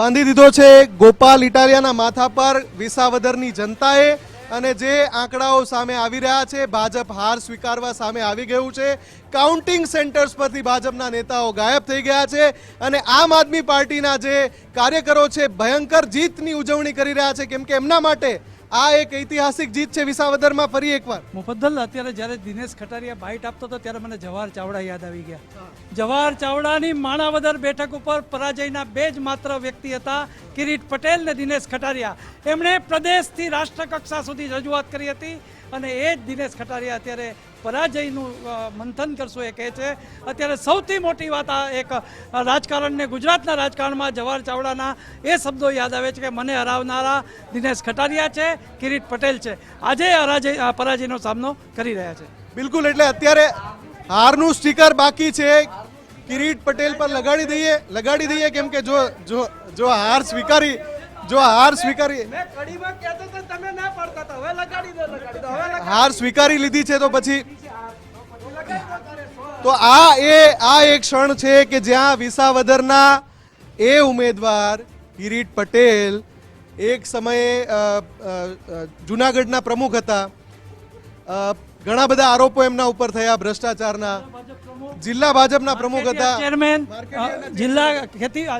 બાંધી દીધો છે ગોપાલ ઇટાલિયાના માથા પર વિસાવદરની જનતાએ, અને જે આંકડાઓ સામે આવી રહ્યા છે, ભાજપ હાર સ્વીકારવા સામે આવી ગયું છે. કાઉન્ટિંગ સેન્ટર્સ પરથી ભાજપના નેતાઓ ગાયબ થઈ ગયા છે અને આમ આદમી પાર્ટીના જે કાર્યકરો છે ભયંકર જીતની ઉજવણી કરી રહ્યા છે, કેમ કે એમના માટે આ એક ઐતિહાસિક જીત છે વિસાવદરમાં ફરી એકવાર. મુફદ્દલ, અત્યારે જ્યારે દિનેશ ખટારિયા બાઇટ આપતો હતો ત્યારે મને જવાહર ચાવડા યાદ આવી ગયા. જવાહર ચાવડાની માણાવદર બેઠક ઉપર પરાજયના બે જ માત્ર વ્યક્તિ હતા, કિરીટ પટેલ ને દિનેશ ખટારિયા. એમણે પ્રદેશથી રાષ્ટ્ર કક્ષા સુધી રજૂઆત કરી હતી અને એ જ દિનેશ ખટારિયા અત્યારે પરાજયનું મંથન કરશું એ કહે છે. અત્યારે સૌથી મોટી વાત આ એક રાજકારણને, ગુજરાતના રાજકારણમાં જવાહર ચાવડાના એ શબ્દો યાદ આવે છે કે મને હરાવનારા દિનેશ ખટારિયા છે, કિરીટ પટેલ છે. આજે પરાજયનો સામનો કરી રહ્યા છે. બિલકુલ, એટલે અત્યારે હારનું સ્ટીકર બાકી છે. કિરીટ પટેલ પર લગાડી દઈએ કેમ કે જો હાર સ્વીકારી હાર સ્વીકારી લીધી છે તો પછી તો આ એક ક્ષણ છે કે જ્યાં વિસાવદરના એ ઉમેદવાર કિરીટ પટેલ એક સમયે જુનાગઢના પ્રમુખ હતા. ઘણા બધા આરોપો એમના ઉપર થયા ભ્રષ્ટાચારના. જિલ્લા ભાજપના પ્રમુખ હતા, ચેરમેન,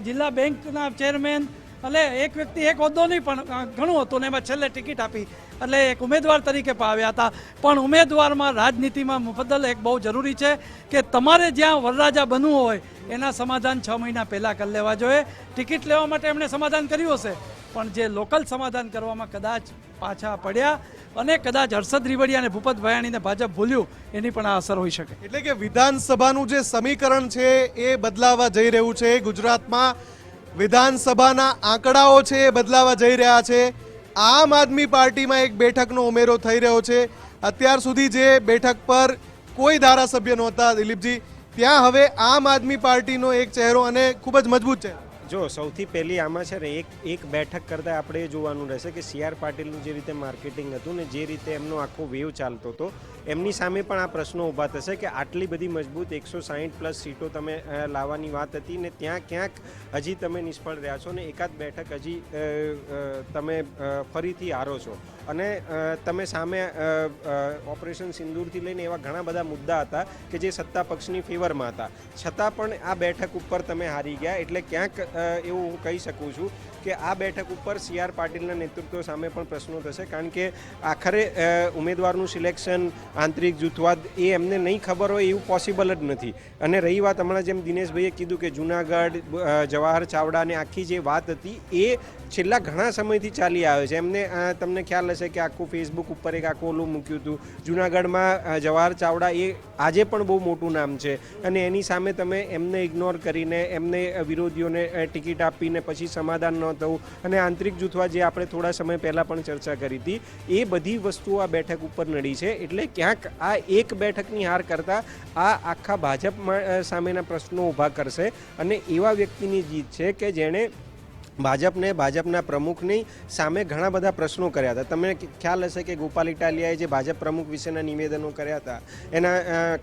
જિલ્લા બેંકના ચેરમેન, એટલે એક વ્યક્તિ એક હોદ્દો નહીં પણ ઘણું હતું ને એમાં છેલ્લે ટિકિટ આપી એટલે એક ઉમેદવાર તરીકે પણ આવ્યા હતા. પણ ઉમેદવારમાં રાજનીતિમાં મુફદ્દલ એક બહુ જરૂરી છે કે તમારે જ્યાં વરરાજા બનવું હોય એના સમાધાન 6 મહિના પહેલાં કરી લેવા જોઈએ. ટિકિટ લેવા માટે એમણે સમાધાન કર્યું હશે પણ જે લોકલ સમાધાન કરવામાં કદાચ પાછા પડ્યા અને કદાચ હર્ષદ રીવડિયા અને ભૂપત ભયાણીને ભાજપ ભૂલ્યું એની પણ આ અસર હોઈ શકે. એટલે કે વિધાનસભાનું જે સમીકરણ છે એ બદલાવા જઈ રહ્યું છે. ગુજરાતમાં વિધાનસભાના આંકડાઓ છે એ બદલાવા જઈ રહ્યા છે. આમ આદમી પાર્ટીમાં એક બેઠકનો ઉમેરો થઈ રહ્યો છે. અત્યાર સુધી જે બેઠક પર કોઈ ધારાસભ્ય નહોતા દિલીપજી, ત્યાં હવે આમ આદમી પાર્ટીનો એક ચહેરો અને ખૂબ જ મજબૂત છે. જો સૌથી પહેલી આમાં છે ને એક બેઠક કરતાં આપણે એ જોવાનું રહેશે કે સી આર પાટીલનું જે રીતે માર્કેટિંગ હતું ને જે રીતે એમનો આખો વેવ ચાલતો હતો એમની સામે પણ આ પ્રશ્નો ઊભા થશે કે આટલી બધી મજબૂત 160+ સીટો તમે લાવવાની વાત હતી ને ત્યાં ક્યાંક હજી તમે નિષ્ફળ રહ્યા છો ને એકાદ બેઠક હજી તમે ફરીથી હારો છો અને તમે સામે ઓપરેશન સિંદૂરથી લઈને એવા ઘણા બધા મુદ્દા હતા કે જે સત્તા પક્ષની ફેવરમાં હતા, છતાં પણ આ બેઠક ઉપર તમે હારી ગયા. એટલે ક્યાંક એવું હું કહી શકું છું કે આ બેઠક ઉપર સી આર પાટીલના નેતૃત્વ સામે પણ પ્રશ્નો થશે કારણ કે આખરે ઉમેદવારનું સિલેક્શન, આંતરિક જૂથવાદ એ એમને નહીં ખબર હોય એવું પોસિબલ જ નથી. અને રહી વાત હમણાં જેમ દિનેશભાઈએ કીધું કે જુનાગઢ, જવાહર ચાવડાને આખી જે વાત હતી એ છેલ્લા ઘણા સમયથી ચાલી આવે છે. એમને તમને ખ્યાલ હશે કે આખું ફેસબુક ઉપર એક આખું ઓલું મૂક્યું હતું. જુનાગઢમાં જવાહર ચાવડા એ આજે પણ બહુ મોટું નામ છે અને એની સામે તમે એમને ઇગ્નોર કરીને એમને વિરોધીઓને ટિકિટ આપીને પછી સમાધાન ન થવું અને આંતરિક જૂથવાદ જે આપણે થોડા સમય પહેલાં પણ ચર્ચા કરી હતી એ બધી વસ્તુઓ આ બેઠક ઉપર નડી છે. એટલે ક્યાંક આ એક બેઠકની હાર કરતાં આ આખા ભાજપ સામેના પ્રશ્નો ઊભા કરશે અને એવા વ્યક્તિની જીત છે કે જેણે ભાજપના પ્રમુખની સામે ઘણા બધા પ્રશ્નો કર્યા હતા. તમને ખ્યાલ હશે કે ગોપાલ ઇટાલિયાએ જે ભાજપ પ્રમુખ વિશેના નિવેદનો કર્યા હતા એના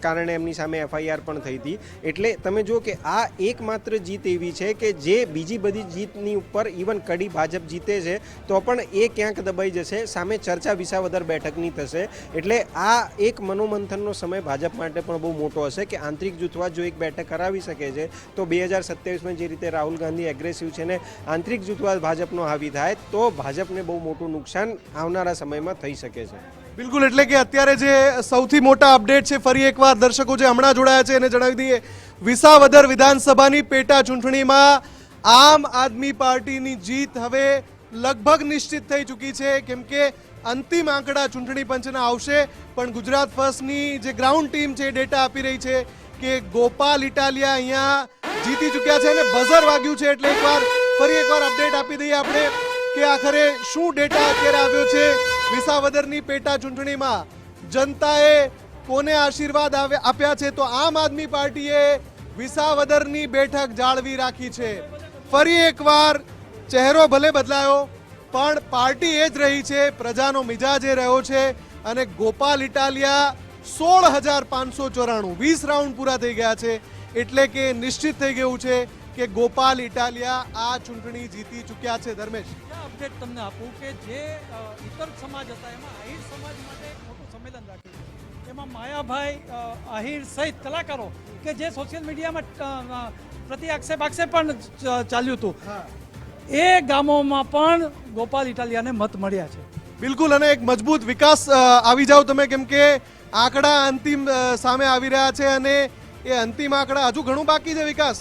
કારણે એમની સામે FIR પણ થઈ હતી. એટલે તમે જુઓ કે આ એકમાત્ર જીત એવી છે કે જે બીજી બધી જીતની ઉપર ઇવન કડી ભાજપ જીતે છે તો પણ એ ક્યાંક દબાઈ જશે. સામે ચર્ચા વિસાવદર બેઠકની થશે. એટલે આ એક મનોમંથનનો સમય ભાજપ માટે પણ બહુ મોટો હશે કે આંતરિક જૂથવાદ જો એક બેઠક કરાવી શકે છે તો 2027માં જે રીતે રાહુલ ગાંધી એગ્રેસિવ છે ને આંતરિક જૂથવાદ ભાજપનો હાવી થાય તો ભાજપને બહુ મોટું નુકસાન આવનારા સમયમાં થઈ શકે છે. બિલકુલ, એટલે કે અત્યારે જે સૌથી મોટા અપડેટ છે ફરી એકવાર દર્શકો જે હમણાં જોડાયા છે એને જણાવી દઈએ. વિસાવદર વિધાનસભાની પેટા ચૂંટણીમાં આમ આદમી પાર્ટીની જીત હવે લગભગ નિશ્ચિત થઈ ચૂકી છે કેમ કે અંતિમ આંકડા ચૂંટણી પંચના આવશે પણ ગુજરાત ફર્સ્ટની જે ગ્રાઉન્ડ ટીમ છે ડેટા આપી રહી છે કે ગોપાલ ઇટાલિયા અહીંયા જીતી ચૂક્યા છે અને બઝર વાગ્યું છે. એટલે ફરી એકવાર અપડેટ આપી દઈએ આપણે કે આખરે શું ડેટા અત્યારે આવ્યો છે વિસાવદરની પેટા ચૂંટણીમાં. જનતાએ કોને આશીર્વાદ આપ્યા છે તો આમ આદમી પાર્ટીએ વિસાવદરની બેઠક જાળવી રાખી છે. ફરી એકવાર ચહેરો ભલે બદલાયો પણ પાર્ટી એ જ રહી છે, પ્રજાનો મિજાજ એ રહ્યો છે અને ગોપાલ ઇટાલિયા 16,594 20 રાઉન્ડ પૂરા થઈ ગયા છે એટલે કે નિશ્ચિત થઈ ગયું છે કે ગોપાલ ઇટાલિયા આ ચૂંટણી જીતી ચૂક્યા છે. ધર્મેશ, અપડેટ તમને આપું કે જે ઇતર સમાજ હતા એમાં આહિર સમાજ માટે એક મોટું સંમેલન રાખ્યું. એમાં માયાભાઈ આહિર સહિત કલાકારો કે જે સોશિયલ મીડિયામાં પ્રતિ આક્ષેપ પણ ચાલ્યું હતું એ ગામોમાં પણ ગોપાલ ઇટાલિયાને મત મળ્યા છે. બિલકુલ, અને એક મજબૂત વિકાસ આવી જાવ તમે, કેમ કે આંકડા અંતિમ સામે આવી રહ્યા છે અને એ અંતિમ આંકડા હજુ ઘણું બાકી છે. વિકાસ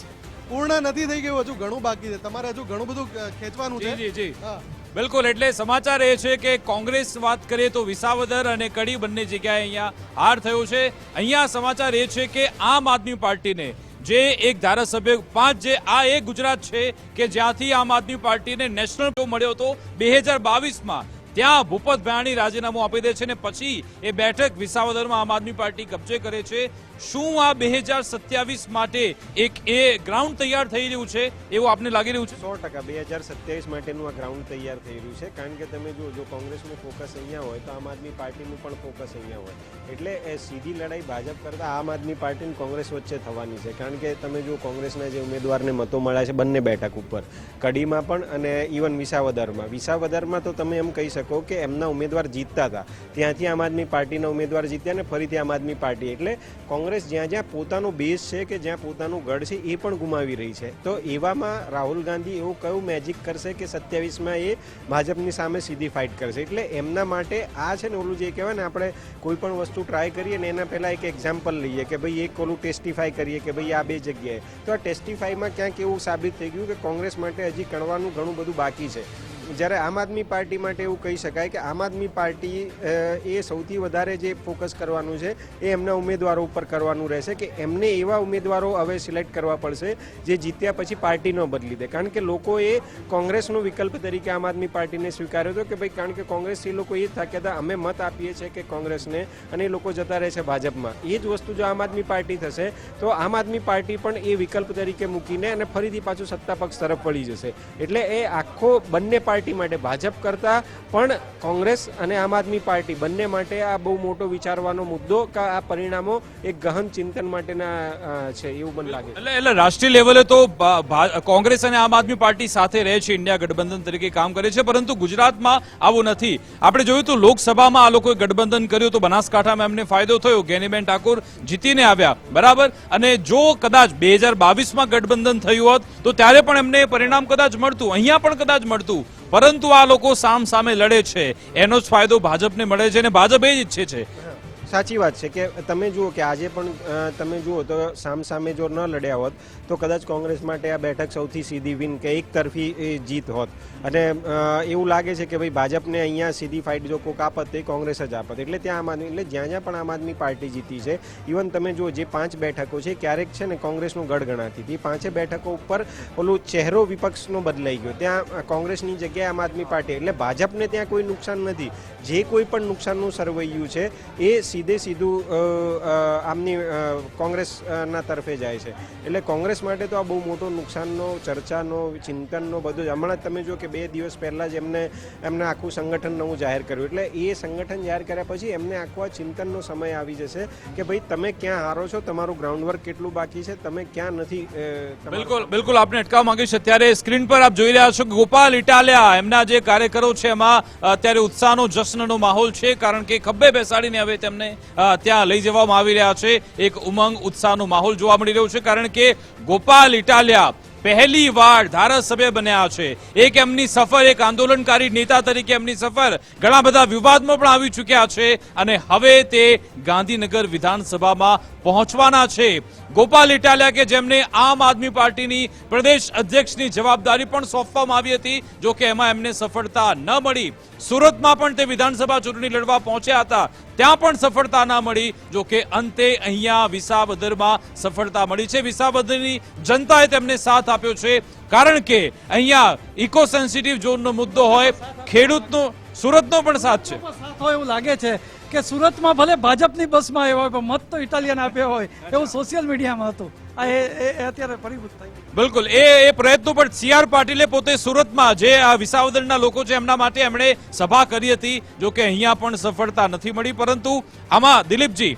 પૂર્ણ નથી થઈ ગયું, હજુ ઘણું બાકી છે. તમારે હજુ ઘણું બધું ખેંચવાનું છે. જી જી હા. બિલકુલ, એટલે સમાચાર એ છે કે કોંગ્રેસ વાત કરીએ તો વિસાવદર અને કડી બંને જગ્યાએ અહીંયા હાર થયો છે. અહીંયા સમાચાર એ છે કે આમ આદમી પાર્ટીને જે એક ધારાસભ્ય 5 જે આ એ ગુજરાત છે કે જ્યાંથી આમ આદમી પાર્ટીને નેશનલ મળ્યો હતો 2022માં, ત્યાં ભૂપત ભયાણી રાજીનામું આપી દે છે ને પછી એ બેઠક વિસાવદરમાં આમ આદમી પાર્ટી કબજે કરે છે. શું આ 2027 માટે એક એ ગ્રાઉન્ડ તૈયાર થઈ રહ્યું છે એવું આપને લાગી રહ્યું છે? 100% 2027 માટેનું આ ગ્રાઉન્ડ તૈયાર થઈ રહ્યું છે. કારણ કે તમે જો કોંગ્રેસનું ફોકસ અહીંયા હોય તો આમ આદમી પાર્ટીનું પણ ફોકસ અહીંયા હોય. એટલે એ સીધી લડાઈ ભાજપ કરતાં આમ આદમી પાર્ટી અને કોંગ્રેસ વચ્ચે થવાની છે. કારણ કે તમે જો કોંગ્રેસના જે ઉમેદવારને મતો મળ્યા છે બંને બેઠક ઉપર, કડીમાં પણ અને ઇવન વિસાવદરમાં તો તમે એમ કહી શકો કે એમના ઉમેદવાર જીતતા હતા, ત્યાંથી આમ આદમી પાર્ટીના ઉમેદવાર જીત્યા ને ફરીથી આમ આદમી પાર્ટી. એટલે કોંગ્રેસ જ્યાં જ્યાં પોતાનો બેઝ છે કે જ્યાં પોતાનું ગઢ છે એ પણ ગુમાવી રહી છે. તો એવામાં રાહુલ ગાંધી એવું કયું મેજિક કરશે કે 27માં એ ભાજપની સામે સીધી ફાઇટ કરશે. એટલે એમના માટે આ છે ને ઓલું જે કહેવાય ને, આપણે કોઈ પણ વસ્તુ ટ્રાય કરીએ ને એના પહેલાં એક એક્ઝામ્પલ લઈએ કે ભાઈ એક ઓલું ટેસ્ટિફાઈ કરીએ કે ભાઈ આ બે જગ્યાએ. તો આ ટેસ્ટિફાઈમાં ક્યાંક એવું સાબિત થઈ ગયું કે કોંગ્રેસ માટે હજી કરવાનું ઘણું બધું બાકી છે. જ્યારે આમ આદમી પાર્ટી માટે એવું કહી શકાય કે આમ આદમી પાર્ટી એ સૌથી વધારે જે ફોકસ કરવાનું છે એ એમના ઉમેદવારો ઉપર કરવાનું રહેશે કે એમને એવા ઉમેદવારો હવે સિલેક્ટ કરવા પડશે જે જીત્યા પછી પાર્ટી ન બદલી દે. કારણ કે લોકોએ કોંગ્રેસનો વિકલ્પ તરીકે આમ આદમી પાર્ટીને સ્વીકાર્યો હતો કે ભાઈ, કારણ કે કોંગ્રેસથી લોકો એ થાક્યા હતા અમે મત આપીએ છીએ કે કોંગ્રેસને અને એ લોકો જતા રહે છે ભાજપમાં. એ જ વસ્તુ જો આમ આદમી પાર્ટી થશે તો આમ આદમી પાર્ટી પણ એ વિકલ્પ તરીકે મૂકીને અને ફરીથી પાછું સત્તા પક્ષ તરફ વળી જશે. એટલે એ આખો બંને પાર્ટી માટે, ભાજપ કરતા પણ કોંગ્રેસ અને આમ આદમી પાર્ટી બંને માટે આ બહુ મોટો વિચારવાનો મુદ્દો કે આ પરિણામો એક ગહન ચિંતન માટેના છે એવું મને લાગે. એટલે રાષ્ટ્રીય લેવલે તો કોંગ્રેસ અને આમ આદમી પાર્ટી સાથે રહે છે, ઇન્ડિયા ગઠબંધન તરીકે કામ કરે છે, પરંતુ ગુજરાતમાં આવું નથી. આપણે જોયું તો લોકસભામાં આ લોકોએ ગઠબંધન કર્યું તો બનાસકાંઠામાં એમને ફાયદો થયો, ગેનીબેન ઠાકોર જીતીને આવ્યા, બરાબર. અને જો કદાચ 2022માં ગઠબંધન થયું હોત તો ત્યારે પણ એમને પરિણામ કદાચ મળતું, અહીંયા પણ કદાચ મળતું. પરંતુ આ લોકો સામ સામે લડે છે, એનો જ ફાયદો ભાજપને મળે છે અને ભાજપ એ જ ઈચ્છે છે. સાચી વાત છે કે તમે જુઓ કે આજે પણ તમે જુઓ તો સામે જો ન લડ્યા હોત તો કદાચ કોંગ્રેસ માટે આ બેઠક સૌથી સીધી વિન કે એક તરફી જીત હોત. અને એવું લાગે છે કે ભાઈ ભાજપને અહીંયા સીધી ફાઇટ જો કોક આપત તો કોંગ્રેસ જ આપત. એટલે ત્યાં આમ આદમી, એટલે જ્યાં જ્યાં પણ આમ આદમી પાર્ટી જીતી છે, ઇવન તમે જુઓ જે 5 બેઠકો છે ક્યારેક છે ને કોંગ્રેસનું ગઢ ગણાતી હતી, 5 બેઠકો ઉપર ઓલું ચહેરો વિપક્ષનો બદલાઈ ગયો, ત્યાં કોંગ્રેસની જગ્યાએ આમ આદમી પાર્ટી. એટલે ભાજપને ત્યાં કોઈ નુકસાન નથી. જે કોઈ પણ નુકસાનનું સરવૈયું છે એ સીધું આમની કોંગ્રેસના તરફે જાય છે. એટલે કોંગ્રેસ માટે તો આ બહુ મોટો નુકસાનનો, ચર્ચાનો, ચિંતનનો બધું. હમણાં તમે જો કે 2 દિવસ પહેલાં જ એમને આખું સંગઠન નવું જાહેર કર્યું. એટલે એ સંગઠન જાહેર કર્યા પછી એમને આખો આ ચિંતનનો સમય આવી જશે કે ભાઈ તમે ક્યાં હારો છો, તમારું ગ્રાઉન્ડ વર્ક કેટલું બાકી છે, તમે ક્યાં નથી. બિલકુલ આપણે અટકાવવા માંગીએ છીએ. અત્યારે સ્ક્રીન પર આપ જોઈ રહ્યા છો ગોપાલ ઇટાલિયા, એમના જે કાર્યકરો છે એમાં અત્યારે ઉત્સાહનો, જશ્નનો માહોલ છે, કારણ કે ખભે બેસાડીને હવે તેમને ત્યાં લઈ જવામાં આવી રહ્યા છે. એક ઉમંગ, ઉત્સાહનો માહોલ જોવા મળી રહ્યો છે, કારણ કે ગોપાલ ઇટાલિયા પહેલી વાર ધારાસભ્ય બન્યા છે. એક એમની સફર, એક આંદોલનકારી નેતા તરીકે એમની સફર ઘણા બધા વિવાદમાં પણ આવી ચૂક્યા છે અને હવે તે ગાંધીનગર વિધાનસભામાં પહોંચવાના છે. ગોપાલ ઇટાલિયા કે જેમને આમ આદમી પાર્ટીની પ્રદેશ અધ્યક્ષની જવાબદારી પણ સોંપવામાં આવી હતી, જો કે એમાં એમને સફળતા ન મળી. સુરતમાં પણ તે વિધાનસભા ચૂંટણી લડવા પહોંચ્યા હતા, ત્યાં પણ સફળતા ના મળી, જો કે અંતે અહીંયા વિસાવદરમાં સફળતા મળી છે. વિસાવદરની જનતાએ તેમને સાથ આપ્યો છે, કારણ કે અહીંયા ઇકો સેન્સિટિવ ઝોનનો મુદ્દો હોય, ખેડૂતનો, સુરતનો પણ સાથ છે. એવું લાગે છે કે સુરતમાં ભલે ભાજપની બસમાં આવ્યા હોય પણ મત તો ઇટાલિયન આપ્યો હોય એવું સોશિયલ મીડિયામાં હતું. આ એ અત્યારે પરિભૂત થઈ. બિલકુલ એ પ્રયત્નો પણ CR પાટીલે પોતે સુરતમાં જે આ વિસાવદરના લોકો છે એમના માટે એમણે સભા કરી હતી, જો કે અહીંયા પણ સફળતા નથી મળી. પરંતુ આમાં દિલીપજી,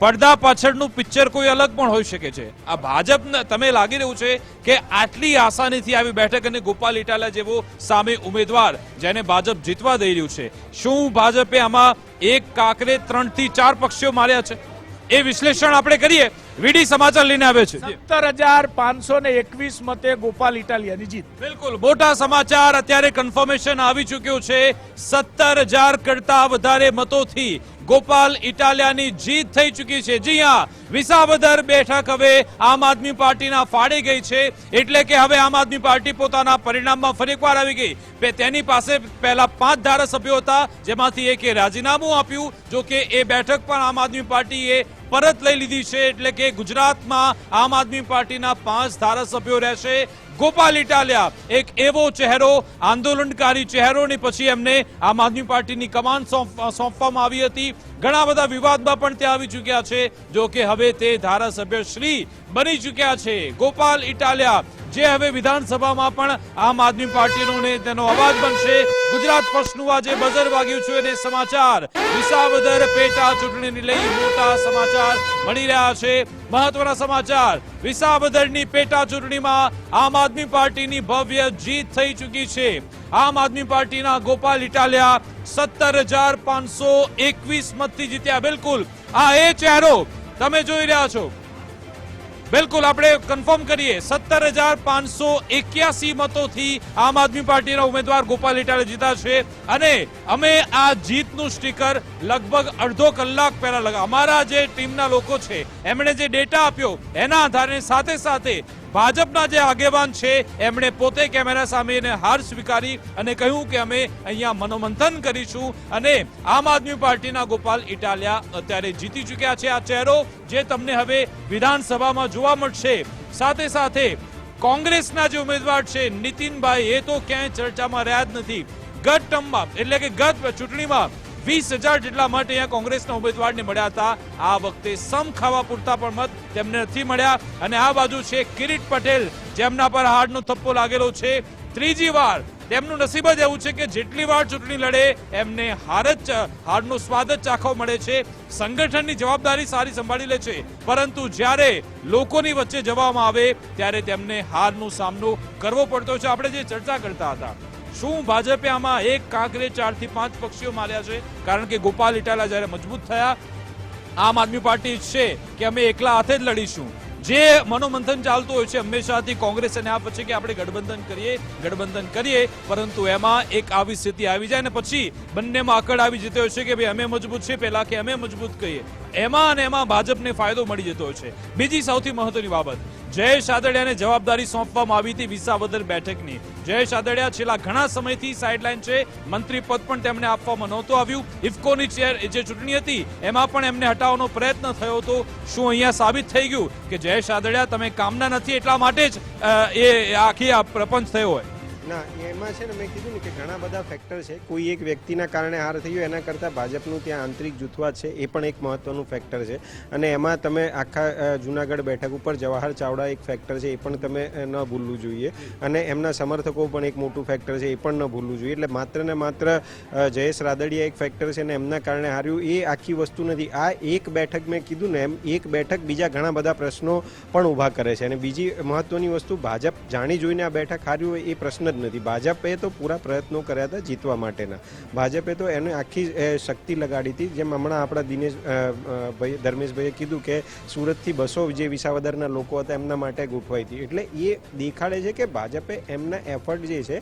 પડદા પાછળનું પિક્ચર કોઈ અલગ પણ હોઈ શકે છે. આ ભાજપને તમે લાગી રહ્યું છે કે આટલી આસાનીથી આવી બેઠક અને ગોપાલ ઇટાલિયા જેવો સામે ઉમેદવાર જેને ભાજપ જીતવા દઈ રહ્યું છે, શું ભાજપે આમાં એક કાંકરે 3 થી 4 પક્ષીઓ માર્યા છે? એ વિશ્લેષણ આપણે કરીએ વીડી સમાચાર લઈને આવે છે. 17,521 મતે ગોપાલ ઇટાલિયાની જીત. બિલકુલ મોટા સમાચાર અત્યારે કન્ફર્મેશન આવી ચૂક્યું છે. 17,000 કરતા વધારે મતોથી ગોપાલ ઇટાલિયાની જીત થઈ ચૂકી છે. જી હા, વિસાવદર બેઠક હવે આમ આદમી પાર્ટીના ફાળે ગઈ છે. એટલે કે હવે આમ આદમી પાર્ટી પોતાના પરિણામમાં ફરી એકવાર આવી ગઈ. તેની પાસે પહેલા 5 ધારાસભ્યો હતા, જેમાંથી એકે રાજીનામું આપ્યું. જો કે એ બેઠક પણ આમ આદમી પાર્ટીએ પરત લઈ લીધી છે. એટલે કે ગુજરાતમાં આમ આદમી પાર્ટીના 5 ધારાસભ્યો રહેશે. ગોપાલ ઇટાલિયા એક એવો ચહેરો, આંદોલનકારી ચહેરો ને પછી એમને આમ આદમી પાર્ટીની કમાન સોંપવામાં આવી હતી. ઘણા બધા વિવાદમાં પણ તે આવી ચૂક્યા છે. જો કે હવે તે ધારાસભ્ય શ્રી બની ચૂક્યા છે. ગોપાલ ઇટાલિયા જે હવે વિધાનસભામાં પણ આમ આદમી પાર્ટીનો ને તેનો અવાજ બનશે. ગુજરાત ફર્સ્ટનું આજે બઝર વાગ્યું છે અને સમાચાર વિસાવદર પેટા ચૂંટણીને લઈ મોટા સમાચાર મળી રહ્યા છે. મહત્વના સમાચાર, વિસાવદરની પેટા ચૂંટણીમાં આમ આદમી પાર્ટીની ભવ્ય જીત થઈ ચૂકી છે. આમ આદમી પાર્ટીના ગોપાલ ઇટાલિયા 17,521 મતથી જીત્યા. બિલકુલ આ એ ચહેરો તમે જોઈ રહ્યા છો. બિલકુલ આપણે કન્ફર્મ કરીએ, 17,581 મતોથી આમ આદમી પાર્ટીના ઉમેદવાર ગોપાલ ઇટાલિયા જીતા છે. અને અમે આ જીતનું સ્ટીકર લગભગ અડધો કલાક પહેલા લગા અમારા જે ટીમના લોકો છે એમણે જે ડેટા આપ્યો એના આધારે સાથે સાથે ભાજપના જે આગેવાન છે એમણે પોતે કેમેરા સામે હાર સ્વીકારી અને કહ્યું કે અમે અહીંયા મનોમંથન કરીશું. અને આમ આદમી પાર્ટીના ગોપાલ ઇટાલિયા અત્યારે જીતી ચૂક્યા છે. આ ચહેરો જે તમને હવે વિધાનસભામાં જોવા મળશે. સાથે સાથે કોંગ્રેસના જે ઉમેદવાર છે નીતિનભાઈ, એ તો ક્યાંય ચર્ચામાં રહ્યા જ નથી. ગત ટર્મમાં એટલે કે ગત ચૂંટણીમાં 20,000 જેટલા મત અહીંયા કોંગ્રેસના ઉમેદવારને મળ્યા હતા. આ વખતે સમ ખાવા પૂરતા પણ મત તેમને નથી મળ્યા. અને આ બાજુ છે કિરીટ પટેલ, જેમના પર હારનો થપ્પો લાગેલો છે. ત્રીજી વાર તેમનું નસીબ જ એવું છે કે જેટલી વાર ચૂંટણી લડે એમને હારનો સ્વાદ જ ચાખવા મળે છે. સંગઠનની જવાબદારી સારી સંભાળી લે છે, પરંતુ જ્યારે લોકોની વચ્ચે જવામાં આવે ત્યારે તેમને હારનો સામનો કરવો પડતો છે. આપણે જે ચર્ચા કરતા હતા, શું ભાજપે આમાં એક કાંકરે 4 થી 5 પક્ષીઓ માર્યા છે? કારણ કે ગોપાલ ઇટાલિયા જ્યારે મજબૂત થયા, આમ આદમી પાર્ટી છે કે અમે એકલા હાથે જ લડીશું. જે મનોમંથન ચાલતું હોય છે હંમેશાથી કોંગ્રેસ અને આ પછી કે આપણે ગઠબંધન કરીએ, પરંતુ એમાં એક આવી સ્થિતિ આવી જાય ને પછી બંનેમાં અકડ આવી જતી હોય છે કે ભાઈ અમે મજબૂત છે પેલા કે અમે મજબૂત કહીએ. એમાં અને એમાં ભાજપને ફાયદો મળી જતો હોય છે. બીજી સૌથી મહત્વની બાબત, જયેશ રાદડિયાને જવાબદારી સોંપવામાં આવી હતી વિસાવદર બેઠકની. જયેશ રાદડિયા છેલ્લા ઘણા સમયથી સાઇડલાઇન છે. મંત્રી પદ પણ તેમને આપવામાં નહોતું આવ્યું. ઇફકોની ચેર જે ચૂંટણી હતી એમાં પણ એમને હટાવવાનો પ્રયત્ન થયો હતો. શું અહીંયા સાબિત થઈ ગયું કે જયેશ રાદડિયા તમે કામના નથી એટલા માટે જ એ આખી આ પ્રપંચ થયો હોય? ના, એમાં છે ને મેં કીધું ને કે ઘણા બધા ફેક્ટર છે. કોઈ એક વ્યક્તિના કારણે હાર થયો એના કરતાં ભાજપનું ત્યાં આંતરિક જૂથવાદ છે એ પણ એક મહત્વનું ફેક્ટર છે. અને એમાં તમે આખા જુનાગઢ બેઠક ઉપર જવાહર ચાવડા એક ફેક્ટર છે, એ પણ તમે ન ભૂલવું જોઈએ. અને એમના સમર્થકો પણ એક મોટું ફેક્ટર છે, એ પણ ન ભૂલવું જોઈએ. એટલે માત્ર ને માત્ર જયેશ રાદડિયા એક ફેક્ટર છે ને એમના કારણે હાર્યું એ આખી વસ્તુ નથી. આ એક બેઠક મેં કીધું ને એમ એક બેઠક બીજા ઘણા બધા પ્રશ્નો પણ ઊભા કરે છે. અને બીજી મહત્વની વસ્તુ, ભાજપ જાણી જોઈને આ બેઠક હાર્યું હોય એ પ્રશ્ન જ નથી. ભાજપે તો પૂરા પ્રયત્નો કર્યા હતા જીતવા માટેના. ભાજપે તો એને આખી શક્તિ લગાડી હતી. જેમ હમણાં આપણા ધર્મેશભાઈએ કીધું કે સુરતથી 200 જે વિસાવદરના લોકો હતા એમના માટે ગોઠવાઈ હતી. એટલે એ દેખાડે છે કે ભાજપે એમના એફર્ટ જે છે એ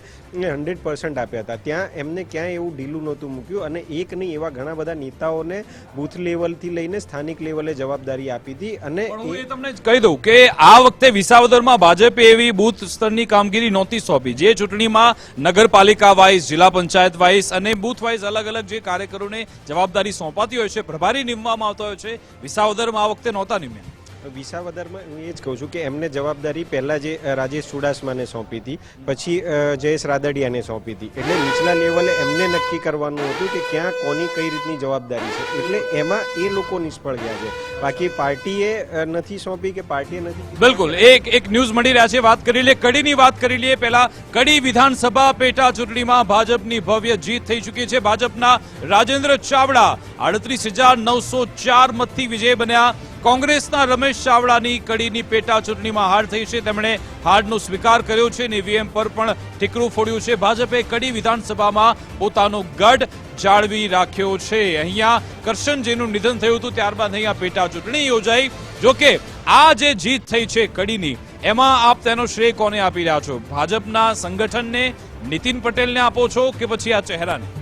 100% આપ્યા હતા. ત્યાં એમને ક્યાંય એવું ઢીલું નહોતું મૂક્યું. અને એક નહીં એવા ઘણા બધા નેતાઓને બૂથ લેવલથી લઈને સ્થાનિક લેવલે જવાબદારી આપી હતી. અને હું તમને કહી દઉં કે આ વખતે વિસાવદરમાં ભાજપે એવી બૂથ સ્તરની કામગીરી નહોતી સોંપી. જે ચૂંટણીમાં નગરપાલિકા વાઇઝ, જિલ્લા પંચાયત વાઇઝ અને બૂથ વાઇઝ અલગ અલગ જે કાર્યકરોને જવાબદારી સોંપાતી હોય છે, પ્રભારી નિમવામાં આવતા હોય છે, વિસાવદરમાં આ વખતે નહોતા નિમ્યા. વિસાવદરમાં હું એ જ કહું છું કે એમને જવાબદારી પહેલાં જે રાજેશ ચુડાસમાને સોંપી હતી, પછી જયેશ રાદડિયાને સોંપી હતી. એટલે નીચલા લેવલે એમને નક્કી કરવાનું હતું કે ક્યાં કોની કઈ રીતની જવાબદારી છે. એટલે એમાં એ લોકો નિષ્ફળ ગયા છે. બાકી પાર્ટીએ નથી સોંપી કે પાર્ટીએ નથી. બિલકુલ એક ન્યૂઝ મળી રહ્યા છે. વાત કરી લે કડીની વાત કરી લઈએ. પહેલા કડી વિધાનસભા પેટા ચૂંટણીમાં ભાજપની ભવ્ય જીત થઈ ચૂકી છે. ભાજપના રાજેન્દ્ર ચાવડા 38,904 મતથી વિજય બન્યા. કોંગ્રેસના રમેશ ચાવડાની કડીની પેટા ચૂંટણીમાં હાર થઈ છે. તેમણે હારનો સ્વીકાર કર્યો છે અને ઈવીએમ પર પણ ઠીકરું ફોડ્યું છે. ભાજપે કડી વિધાનસભામાં પોતાનો ગઢ જાળવી રાખ્યો છે. અહીંયા કરશનજીનું નિધન થયું હતું, ત્યારબાદ અહીંયા પેટા ચૂંટણી યોજાઈ. જોકે આ જે જીત થઈ છે કડીની, એમાં આપ તેનો શ્રેય કોને આપી રહ્યા છો? ભાજપના સંગઠનને, નીતિન પટેલને આપો છો કે પછી આ ચહેરાને?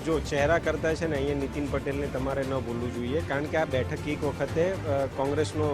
જો ચહેરા કરતા છે ને અહીંયા નીતિન પટેલને તમારે ન ભૂલવું જોઈએ, કારણ કે આ બેઠક એક વખતે કોંગ્રેસનો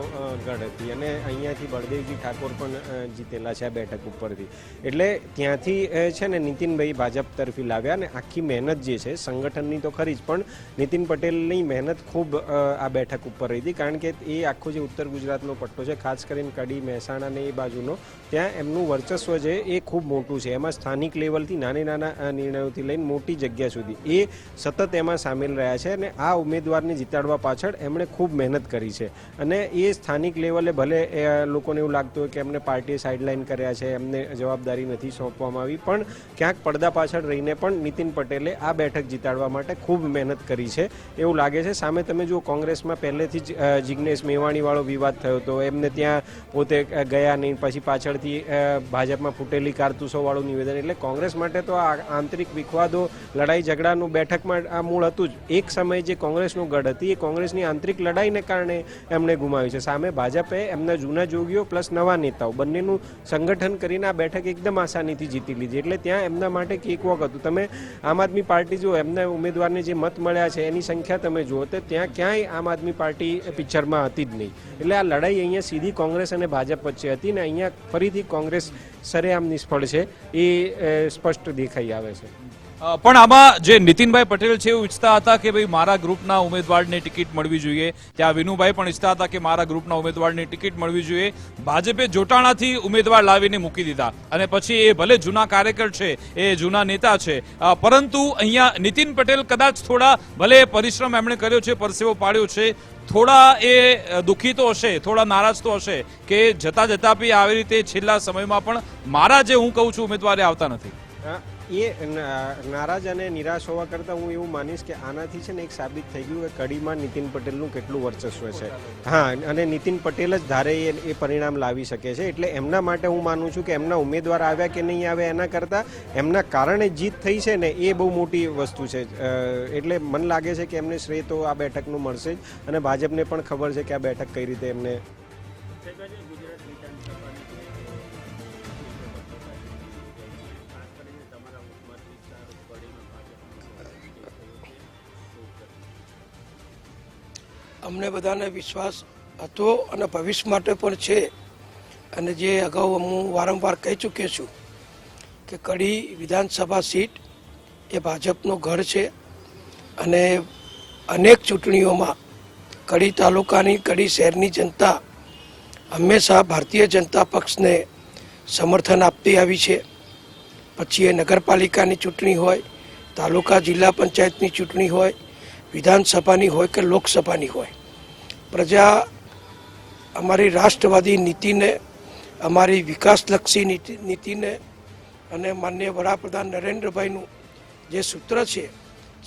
ગઢ હતી અને અહીંયાથી બળદેવજી ઠાકોર પણ જીતેલા છે આ બેઠક ઉપરથી. એટલે ત્યાંથી છે ને નીતિનભાઈ ભાજપ તરફી લાવ્યા અને આખી મહેનત જે છે સંગઠનની તો ખરી જ, પણ નીતિન પટેલની મહેનત ખૂબ આ બેઠક ઉપર રહી હતી, કારણ કે એ આખો જે ઉત્તર ગુજરાતનો પટ્ટો છે, ખાસ કરીને કડી, મહેસાણા ને એ બાજુનો, ત્યાં એમનું વર્ચસ્વ છે એ ખૂબ મોટું છે. એમાં સ્થાનિક લેવલથી નાના નિર્ણયોથી લઈને મોટી જગ્યા સુધી એ સતત એમાં સામેલ રહ્યા છે અને આ ઉમેદવારને જીતાડવા પાછળ એમણે ખૂબ મહેનત કરી છે. અને એ સ્થાનિક લેવલે ભલે લોકોને એવું લાગતું હોય કે એમને પાર્ટીએ સાઇડલાઇન કર્યા છે, એમને જવાબદારી નથી સોંપવામાં આવી, પણ ક્યાંક પડદા પાછળ રહીને પણ નીતિન પટેલે આ બેઠક જીતાડવા માટે ખૂબ મહેનત કરી છે એવું લાગે છે. સામે તમે જુઓ, કોંગ્રેસમાં પહેલેથી જ જિગ્નેશ મેવાણીવાળો વિવાદ થયો હતો, એમને ત્યાં પોતે ગયા નહીં, પછી પાછળથી ભાજપમાં ફૂટેલી કારતૂસોવાળું નિવેદન. એટલે કોંગ્રેસ માટે તો આ આંતરિક વિખવાદો, લડાઈ ઝઘડાનું બેઠકમાં આ મૂળ હતું જ. એક સમયે જે કોંગ્રેસનું ગઢ હતી એ કોંગ્રેસની આંતરિક લડાઈને કારણે એમણે ગુમાવી છે. સામે ભાજપે એમના જૂના જોગીઓ પ્લસ નવા નેતાઓ બંનેનું સંગઠન કરીને આ બેઠક એકદમ આસાનીથી જીતી લીધી. એટલે ત્યાં એમના માટે કેક વોક હતું. તમે આમ આદમી પાર્ટી જુઓ, એમના ઉમેદવારને જે મત મળ્યા છે એની સંખ્યા તમે જુઓ તો ત્યાં ક્યાંય આમ આદમી પાર્ટી પિક્ચરમાં હતી જ નહીં. એટલે આ લડાઈ અહીંયા સીધી કોંગ્રેસ અને ભાજપ વચ્ચે હતી ને અહીંયા ફરીથી કોંગ્રેસ સરેઆમ નિષ્ફળ છે એ સ્પષ્ટ દેખાઈ આવે છે. પણ આમાં જે નીતિનભાઈ પટેલ છે એવું ઈચ્છતા હતા કે ભાઈ મારા ગ્રુપના ઉમેદવારને ટિકિટ મળવી જોઈએ, ત્યાં વિનુભાઈ પણ ઈચ્છતા હતા કે મારા ગ્રુપના ઉમેદવારને ટિકિટ મળવી જોઈએ. ભાજપે જોટાણાથી ઉમેદવાર લાવીને મૂકી દીધા અને પછી એ ભલે જૂના કાર્યકર છે, એ જૂના નેતા છે, પરંતુ અહીંયા નીતિન પટેલ કદાચ થોડા, ભલે પરિશ્રમ એમણે કર્યો છે, પરસેવો પાડ્યો છે, થોડા એ દુઃખી તો હશે, થોડા નારાજ તો હશે કે જતા જતા બી આવી રીતે છેલ્લા સમયમાં પણ મારા જે હું કહું છું ઉમેદવારે આવતા નથી. એ નારાજ અને નિરાશ હોવા કરતાં હું એવું માનીશ કે આનાથી છે ને એક સાબિત થઈ ગયું કે કડીમાં નીતિન પટેલનું કેટલું વર્ચસ્વ છે. હા, અને નીતિન પટેલ જ ધારે એ પરિણામ લાવી શકે છે. એટલે એમના માટે હું માનું છું કે એમના ઉમેદવાર આવ્યા કે નહીં આવ્યા એના કરતાં એમના કારણે જીત થઈ છે ને એ બહુ મોટી વસ્તુ છે. એટલે મને લાગે છે કે એમને શ્રેય તો આ બેઠકનું મળશે જ અને ભાજપને પણ ખબર છે કે આ બેઠક કઈ રીતે એમને અમને બધાને વિશ્વાસ હતો અને ભવિષ્ય માટે પણ છે. અને જે અગાઉ હું વારંવાર કહી ચૂક્યો છું કે કડી વિધાનસભા સીટ એ ભાજપનો ગઢ છે અને અનેક ચૂંટણીઓમાં કડી તાલુકાની, કડી શહેરની જનતા હંમેશા ભારતીય જનતા પક્ષને સમર્થન આપતી આવી છે. પછી એ નગરપાલિકાની ચૂંટણી હોય, તાલુકા જિલ્લા પંચાયતની ચૂંટણી હોય, વિધાનસભાની હોય કે લોકસભાની હોય, પ્રજા અમારી રાષ્ટ્રવાદી નીતિને, અમારી વિકાસલક્ષી નીતિને અને માનનીય વડાપ્રધાન નરેન્દ્રભાઈનું જે સૂત્ર છે,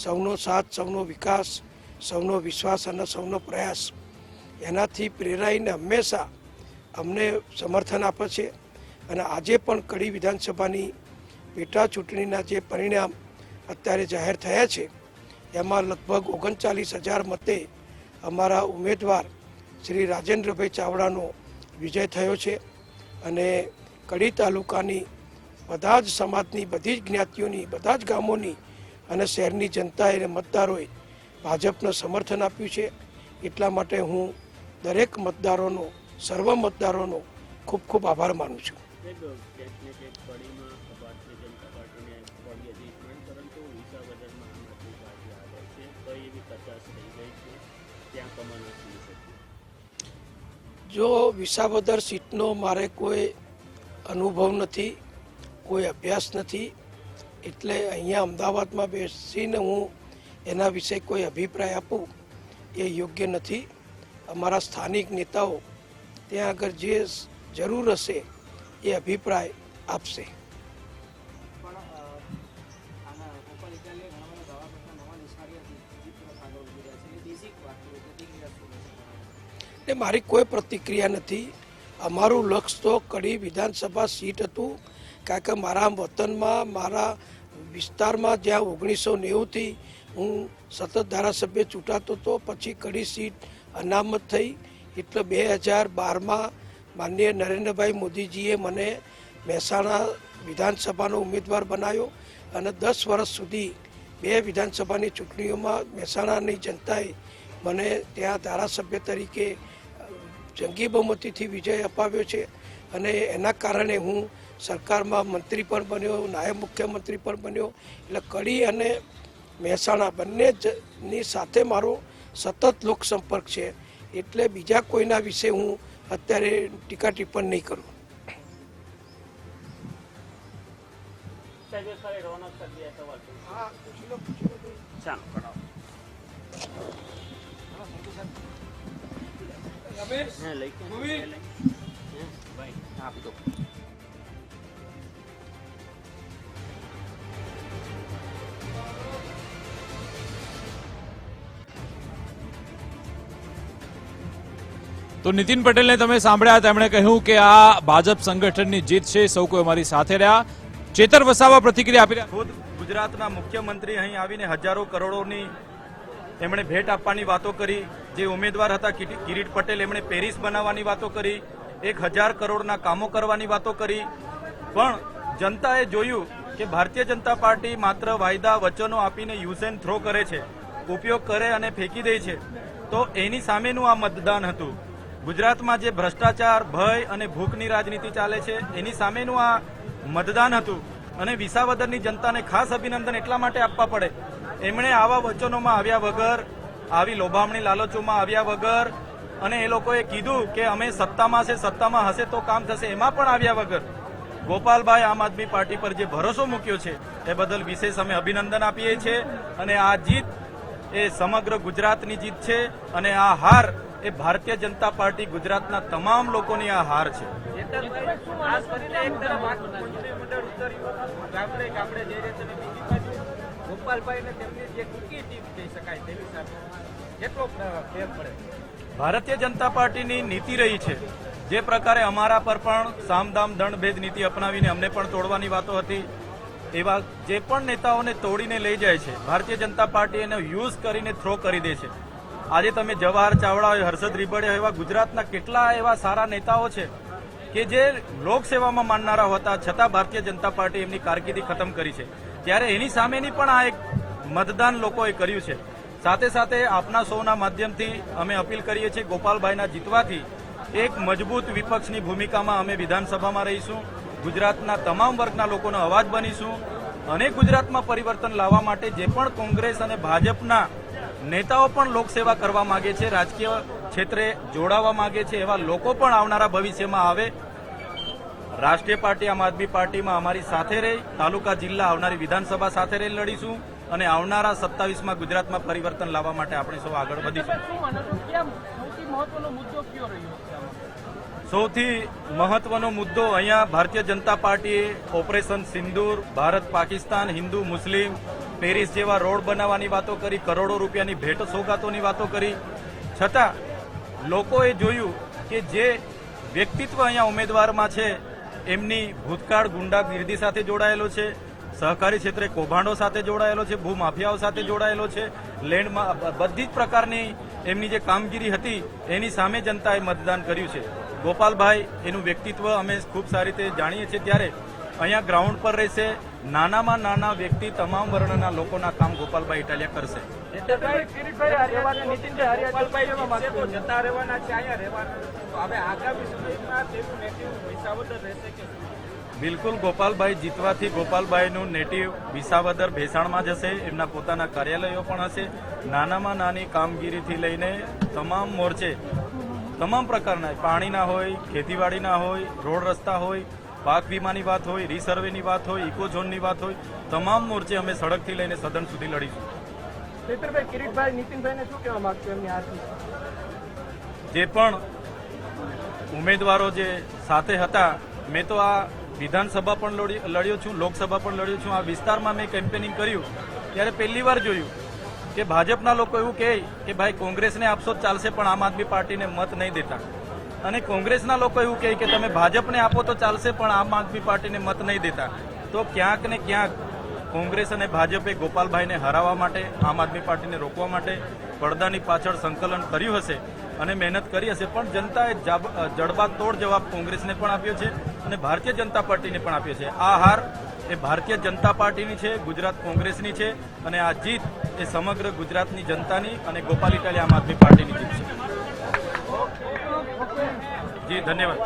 સૌનો સાથ, સૌનો વિકાસ, સૌનો વિશ્વાસ અને સૌનો પ્રયાસ, એનાથી પ્રેરાઈને હંમેશા અમને સમર્થન આપે છે. અને આજે પણ કડી વિધાનસભાની પેટા ચૂંટણીના જે પરિણામ અત્યારે જાહેર થયા છે એમાં લગભગ 39,000 મતે અમારા ઉમેદવાર શ્રી રાજેન્દ્રભાઈ ચાવડાનો વિજય થયો છે. અને કડી તાલુકાની બધા જ સમાજની, બધી જ જ્ઞાતિઓની, બધા જ ગામોની અને શહેરની જનતાએ અને મતદારોએ ભાજપને સમર્થન આપ્યું છે. એટલા માટે હું દરેક મતદારોનો, સર્વ મતદારોનો ખૂબ ખૂબ આભાર માનું છું. જો વિસાવદર સીટનો મારે કોઈ અનુભવ નથી, કોઈ અભ્યાસ નથી, એટલે અહીંયા અમદાવાદમાં બેસીને હું એના વિશે કોઈ અભિપ્રાય આપું એ યોગ્ય નથી. અમારા સ્થાનિક નેતાઓ ત્યાં આગળ જે જરૂર હશે એ અભિપ્રાય આપશે. એટલે મારી કોઈ પ્રતિક્રિયા નથી. અમારું લક્ષ્ય તો કડી વિધાનસભા સીટ હતું, કારણ કે મારા વતનમાં મારા વિસ્તારમાં જ્યાં 1990થી હું સતત ધારાસભ્ય ચૂંટાતો હતો, પછી કડી સીટ અનામત થઈ, એટલે 2012માં માનનીય નરેન્દ્રભાઈ મોદીજીએ મને મહેસાણા વિધાનસભાનો ઉમેદવાર બનાવ્યો અને 10 વર્ષ સુધી 2 વિધાનસભાની ચૂંટણીઓમાં મહેસાણાની જનતાએ મને ત્યાં ધારાસભ્ય તરીકે જંગી બહુમતીથી વિજય અપાવ્યો છે અને એના કારણે હું સરકારમાં મંત્રી પણ બન્યો, નાયબ મુખ્યમંત્રી પણ બન્યો. એટલે કડી અને મહેસાણા બંનેની સાથે મારો સતત લોકસંપર્ક છે, એટલે બીજા કોઈના વિશે હું અત્યારે ટીકા ટિપ્પણ નહીં કરું. તો નીતિન પટેલને તમે સાંભળ્યા, તેમણે કહ્યું કે આ ભાજપ સંગઠનની જીત છે, સૌ કોઈ અમારી સાથે રહ્યા. ચેતર વસાવા પ્રતિક્રિયા આપી રહ્યા. ખુદ ગુજરાતના મુખ્યમંત્રી અહીં આવીને હજારો કરોડોની એમણે ભેટ આપવાની વાતો કરી. જે ઉમેદવાર હતા કિરીટ પટેલ, એમણે પેરિસ બનાવવાની વાતો કરી, 1000 કરોડના કામો કરવાની વાતો કરી. પણ જનતાએ જોયું કે ભારતીય જનતા પાર્ટી માત્ર વાયદા વચનો આપીને યુઝ એન્ડ થ્રો કરે છે, ઉપયોગ કરે અને ફેંકી દે છે. તો એની સામેનું આ મતદાન હતું. ગુજરાતમાં જે ભ્રષ્ટાચાર, ભય અને ભૂખની રાજનીતિ ચાલે છે એની સામેનું આ મતદાન હતું. અને વિસાવદરની જનતાને ખાસ અભિનંદન એટલા માટે આપવા પડે, એમણે આવા વચનોમાં આવ્યા વગર, આવી લોભામણી લાલચોમાં આવ્યા વગર, અને એ લોકોએ કીધું કે અમે સત્તામાં છે, સત્તામાં હશે તો કામ થશે, એમાં પણ આવ્યા વગર ગોપાલભાઈ આમ આદમી પાર્ટી પર જે ભરોસો મૂક્યો છે એ બદલ વિશેષ અમે અભિનંદન આપીએ છીએ. અને આ જીત એ સમગ્ર ગુજરાતની જીત છે અને આ હાર એ ભારતીય જનતા પાર્ટી ગુજરાતના તમામ લોકોની આ હાર છે. ભારતીય જનતા પાર્ટીની નીતિ રહી છે, જે પ્રકારે અમારા પર પણ સામદામ દંડભેદ નીતિ અપનાવીને અમને પણ તોડવાની વાતો હતી, એવા જે પણ નેતાઓને તોડીને લઈ જાય છે ભારતીય જનતા પાર્ટી એને યુઝ કરીને થ્રો કરી દે છે. આજે તમે જવાહર ચાવડા હોય, હર્ષદ રીબડિયા એવા ગુજરાતના કેટલા એવા સારા નેતાઓ છે કે જે લોકસેવામાં માનનારા હતા, છતાં ભારતીય જનતા પાર્ટી એમની કારકિર્દી ખતમ કરી છે. ત્યારે એની સામેની પણ આ એક મતદાન લોકોએ કર્યું છે. સાથે સાથે આપના સૌના માધ્યમથી અમે અપીલ કરીએ છીએ, ગોપાલભાઈના જીતવાથી એક મજબૂત વિપક્ષની ભૂમિકામાં અમે વિધાનસભામાં રહીશું, ગુજરાતના તમામ વર્ગના લોકોનો અવાજ બનીશું અને ગુજરાતમાં પરિવર્તન લાવવા માટે જે પણ કોંગ્રેસ અને ભાજપના નેતાઓ પણ લોકસેવા કરવા માંગે છે, રાજકીય ક્ષેત્રે જોડાવા માંગે છે, એવા લોકો પણ આવનારા ભવિષ્યમાં આવે. રાષ્ટ્રીય પાર્ટી આમ આદમી પાર્ટીમાં અમારી સાથે રહી, તાલુકા જિલ્લા આવનારી વિધાનસભા સાથે રહી લડીશું અને આવનારા 27માં ગુજરાતમાં પરિવર્તન લાવવા માટે આપણે સૌ આગળ વધીશું. સૌથી મહત્વનો મુદ્દો અહીંયા ભારતીય જનતા પાર્ટીએ ઓપરેશન સિંદૂર, ભારત પાકિસ્તાન, હિન્દુ મુસ્લિમ, પેરિસ જેવા રોડ બનાવવાની વાતો કરી, કરોડો રૂપિયાની ભેટ સોગાતોની વાતો કરી. છતાં લોકોએ જોયું કે જે વ્યક્તિત્વ અહીંયા ઉમેદવારમાં છે એમની ભૂતકાળ ગુંડાગીર્દી સાથે જોડાયેલો છે, સહકારી ક્ષેત્રે કૌભાંડો સાથે જોડાયેલો છે, ભૂમાફિયાઓ સાથે જોડાયેલો છે, લેન્ડમાં બધી જ પ્રકારની એમની જે કામગીરી હતી એની સામે જનતાએ મતદાન કર્યું છે. ગોપાલભાઈ એનું વ્યક્તિત્વ અમે ખૂબ સારી રીતે જાણીએ છીએ. ત્યારે અહીંયા ગ્રાઉન્ડ પર રહેશે, નાનામાં નાના વ્યક્તિ, તમામ વર્ણના લોકોના કામ ગોપાલભાઈ ઇટાલિયા કરશે. બિલકુલ, ગોપાલભાઈ જીતવાથી ગોપાલભાઈનું નેટિવ વિસાવદર ભેસાણમાં જશે, એમના પોતાના કાર્યાલયો પણ હશે. નાનામાં નાની કામગીરીથી લઈને તમામ મોરચે, તમામ પ્રકારના, પાણીના હોય, ખેતીવાડીના હોય, રોડ રસ્તા હોય, પાક વીમાની વાત હોય, રીસર્વેની વાત હોય, ઇકો ઝોનની વાત હોય, તમામ મોરચે અમે સડકથી લઈને સદન સુધી લડીશું. જે પણ ઉમેદવારો જે સાથે હતા, મેં તો આ વિધાનસભા પણ લડ્યો છું, લોકસભા પણ લડ્યો છું. આ વિસ્તારમાં મેં કેમ્પેનિંગ કર્યું ત્યારે પહેલી વાર જોયું કે ભાજપના લોકો એવું કહે કે ભાઈ કોંગ્રેસને આપશો તો ચાલશે પણ આમ આદમી પાર્ટીને મત નહીં દેતા, અને કોંગ્રેસના લોકો એવું કહે કે તમે ભાજપને આપો તો ચાલશે પણ આમ આદમી પાર્ટીને મત નહીં દેતા, તો ક્યાંક ને ક્યાંક કોંગ્રેસ અને ભાજપે ગોપાલભાઈને હરાવવા માટે, આમ આદમી પાર્ટીને રોકવા માટે પડદાની પાછળ સંકલન કર્યું હશે અને મહેનત કરી હશે, પણ જનતાએ જડબાતોડ જવાબ કોંગ્રેસને પણ આપ્યો છે અને ભારતીય જનતા પાર્ટીને પણ આપ્યો છે. આ હાર એ ભારતીય જનતા પાર્ટીની છે, ગુજરાત કોંગ્રેસની છે, અને આ જીત એ સમગ્ર ગુજરાતની જનતાની અને ગોપાલ ઇટાલિયા આમ આદમી પાર્ટીની જીત છે. જી ધન્યવાદ.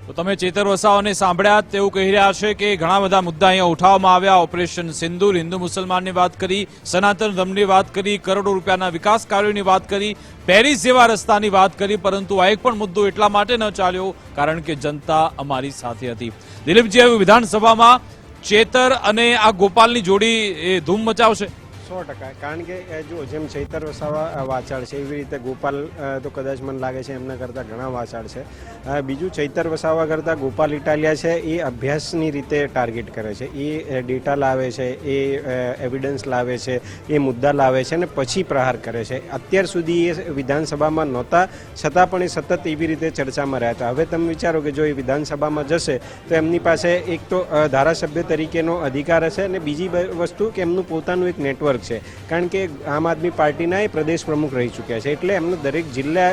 તો તમે ચેતર વસાવાને સાંભળ્યા, તેવું કહી રહ્યા છે કે ઘણા બધા મુદ્દા અહીંયા ઉઠાવવામાં આવ્યા. ઓપરેશન સિંદૂર, હિન્દુ મુસલમાનની વાત કરી, સનાતન ધર્મની વાત કરી, કરોડો રૂપિયાના વિકાસ કાર્યોની વાત કરી, પેરિસ જેવા રસ્તાની વાત કરી, પરંતુ આ એક પણ મુદ્દો એટલા માટે ન ચાલ્યો કારણ કે જનતા અમારી સાથે હતી. દિલીપજી, હવે વિધાનસભામાં ચેતર અને આ ગોપાલની જોડી એ ધૂમ મચાવશે. 100%, કારણ કે જો જેમ ચૈતર વસાવા વાચાળ છે એવી રીતે ગોપાલ તો કદાચ મને લાગે છે એમના કરતાં ઘણા વાચાળ છે. બીજું, ચૈતર વસાવા કરતાં ગોપાલ ઇટાલિયા છે એ અભ્યાસની રીતે ટાર્ગેટ કરે છે, એ ડેટા લાવે છે, એ એવિડન્સ લાવે છે, એ મુદ્દા લાવે છે અને પછી પ્રહાર કરે છે. અત્યાર સુધી એ વિધાનસભામાં નહોતા, છતાં પણ એ સતત એવી રીતે ચર્ચામાં રહ્યા હતા. હવે તમે વિચારો કે જો એ વિધાનસભામાં જશે તો એમની પાસે એક તો ધારાસભ્ય તરીકેનો અધિકાર હશે અને બીજી વસ્તુ કે એમનું પોતાનું એક નેટવર્ક છે, કારણ કે આમ આદમી પાર્ટીના એ પ્રદેશ પ્રમુખ રહી ચૂક્યા છે. એટલે એમને દરેક જિલ્લા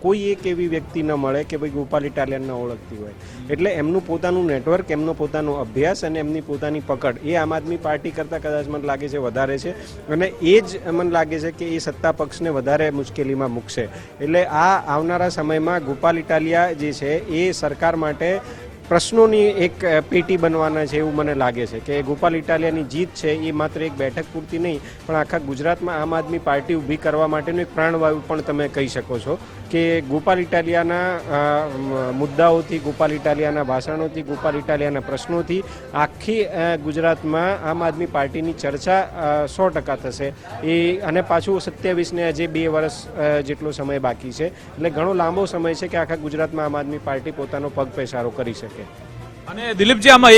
કોઈ એક એવી વ્યક્તિ ન મળે કે ભાઈ ગોપાલ ઇટાલિયનને ઓળખતી હોય. એટલે એમનું પોતાનું નેટવર્ક, એમનો પોતાનો અભ્યાસ અને એમની પોતાની પકડ એ આમ આદમી પાર્ટી કરતાં કદાચ મને લાગે છે વધારે છે, અને એ જ મને લાગે છે કે એ સત્તા પક્ષને વધારે મુશ્કેલીમાં મૂકશે. એટલે આ આવનારા સમયમાં ગોપાલ ઇટાલિયા જે છે એ સરકાર માટે પ્રશ્નોની એક પેટી બનવાના છે એવું મને લાગે છે. કે ગોપાલ ઇટાલિયાની જીત છે એ માત્ર એક બેઠક પૂરતી નહીં પણ આખા ગુજરાતમાં આમ આદમી પાર્ટી ઊભી કરવા માટેનું એક પ્રાણવાયુ પણ તમે કહી શકો છો. કે ગોપાલ ઇટાલિયાના મુદ્દાઓથી, ગોપાલ ઇટાલિયાના ભાષણોથી, ગોપાલ ઇટાલિયાના પ્રશ્નોથી આખી ગુજરાતમાં આમ આદમી પાર્ટીની ચર્ચા 100% થશે. અને પાછું 27ને હજી 2 વર્ષ જેટલો સમય બાકી છે, એટલે ઘણો લાંબો સમય છે કે આખા ગુજરાતમાં આમ આદમી પાર્ટી પોતાનો પગ પેસારો કરી શકે. અને દિલીપજી, આમાં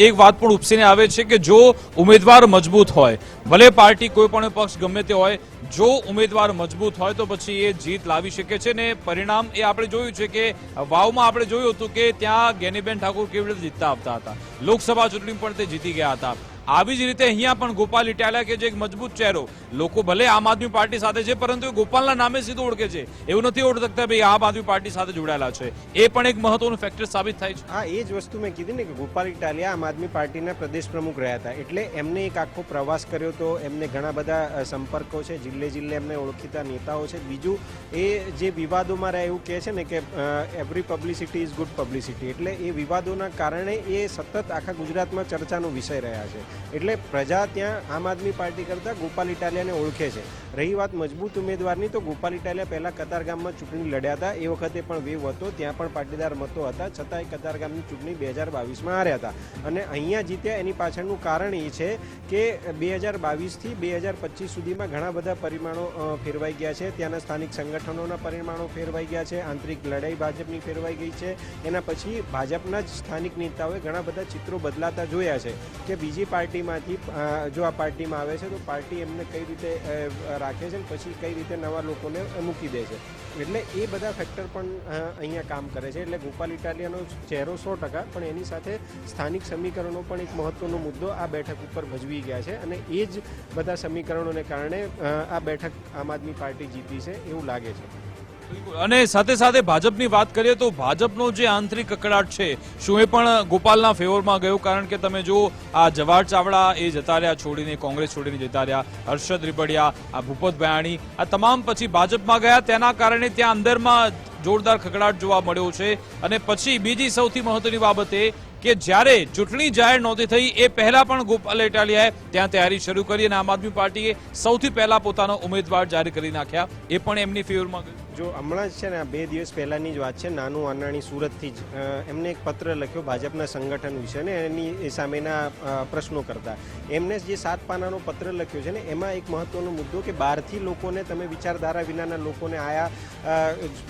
એક વાત પણ ઉપસીને આવે છે કે જો ઉમેદવાર મજબૂત હોય, ભલે પાર્ટી કોઈ પણ પક્ષ ગમે તે હોય, જો ઉમેદવાર મજબૂત હોય તો પછી એ જીત લાવી શકે છે. ને પરિણામ એ આપણે જોયું છે કે વાવમાં આપણે જોયું હતું કે ત્યાં ગેનીબેન ઠાકોર કેવી રીતે જીતતા આવતા હતા, લોકસભા ચૂંટણી પણ તે જીતી ગયા હતા. આવી જ રીતે અહીંયા પણ ગોપાલ ઇટાલિયા કે જે એક મજબૂત ચહેરો, લોકો ભલે આમ આદમી પાર્ટી સાથે છે પરંતુ એ ગોપાલના નામે સીધું ઓળખે છે, એવું નથી ઓળખતા ભાઈ આમ આદમી પાર્ટી સાથે જોડાયેલા છે. એ પણ એક મહત્વનું ફેક્ટર સાબિત થાય છે. હા, એ જ વસ્તુ મેં કીધી ને કે ગોપાલ ઇટાલિયા આમ આદમી પાર્ટીના પ્રદેશ પ્રમુખ રહ્યા હતા, એટલે એમને એક આખો પ્રવાસ કર્યો હતો, એમને ઘણા બધા સંપર્કો છે, જિલ્લે જિલ્લે એમને ઓળખીતા નેતાઓ છે. બીજું, એ જે વિવાદોમાં રહ્યા એવું કહે છે ને કે every publicity is good publicity, એટલે એ વિવાદોના કારણે એ સતત આખા ગુજરાતમાં ચર્ચાનો વિષય રહ્યા છે. એટલે પ્રજા ત્યાં આમ આદમી પાર્ટી કરતાં ગોપાલ ઇટાલિયાને ઓળખે છે. રહી વાત મજબૂત ઉમેદવારની, તો ગોપાલ ઇટાલિયા પહેલાં કતારગામમાં ચૂંટણી લડ્યા હતા, એ વખતે પણ વેવ હતો, ત્યાં પણ પાટીદાર મતો હતા, છતાં એ કતારગામની ચૂંટણી 2022માં હાર્યા હતા. અને અહીંયા જીત્યા એની પાછળનું કારણ એ છે કે 2022થી 2025 સુધીમાં ઘણા બધા પરિમાણો ફેરવાઈ ગયા છે. ત્યાંના સ્થાનિક સંગઠનોના પરિમાણો ફેરવાઈ ગયા છે, આંતરિક લડાઈ ભાજપની ફેરવાઈ ગઈ છે. એના પછી ભાજપના જ સ્થાનિક નેતાઓએ ઘણા બધા ચિત્રો બદલાતા જોયા છે કે બીજી પાર્ટીમાંથી જો આ પાર્ટીમાં આવે છે તો પાર્ટી એમને કઈ રીતે રાખે છે, પછી કઈ રીતે નવા લોકોને મૂકી દે છે. એટલે એ બધા ફેક્ટર પણ અહીંયા કામ કરે છે. એટલે ગોપાલ ઇટાલિયાનો ચહેરો 100%, પણ એની સાથે સ્થાનિક સમીકરણો પણ એક મહત્વનો મુદ્દો આ બેઠક ઉપર ભજવી ગયા છે, અને એ જ બધા સમીકરણોને કારણે આ બેઠક આમ આદમી પાર્ટી જીતી છે એવું લાગે છે. અને સાથે સાથે ભાજપની વાત કરીએ તો ભાજપનો જે આંતરિક કકડાટ છે, શું એ પણ ગોપાલના ફેવરમાં ગયો? કારણ કે તમે જો આ જવાહર ચાવડા એ જતા રહ્યા છોડીને, કોંગ્રેસ છોડીને જતા રહ્યા, હર્ષદ રીબડિયા, આ ભૂપત ભયાણી, આ તમામ પછી ભાજપમાં ગયા, તેના કારણે ત્યાં અંદરમાં જોરદાર ખકડાટ જોવા મળ્યો છે. અને પછી બીજી સૌથી મહત્વની બાબત એ કે જ્યારે ચૂંટણી જાહેર નહોતી થઈ એ પહેલા પણ ગોપાલ ઇટાલિયાએ ત્યાં તૈયારી શરૂ કરી અને આમ આદમી પાર્ટીએ સૌથી પહેલા પોતાનો ઉમેદવાર જાહેર કરી નાખ્યા, એ પણ એમની ફેવરમાં ગયું. જો હમણાં જ છે ને આ 2 દિવસ પહેલાંની જ વાત છે, નાનું અનાણી સુરતથી જ એમને એક પત્ર લખ્યો ભાજપના સંગઠન વિશે ને એની સામેના પ્રશ્નો કરતા. એમને જે 7 પાનાનો પત્ર લખ્યો છે ને એમાં એક મહત્વનો મુદ્દો કે બહારથી લોકોને તમે વિચારધારા વિનાના લોકોને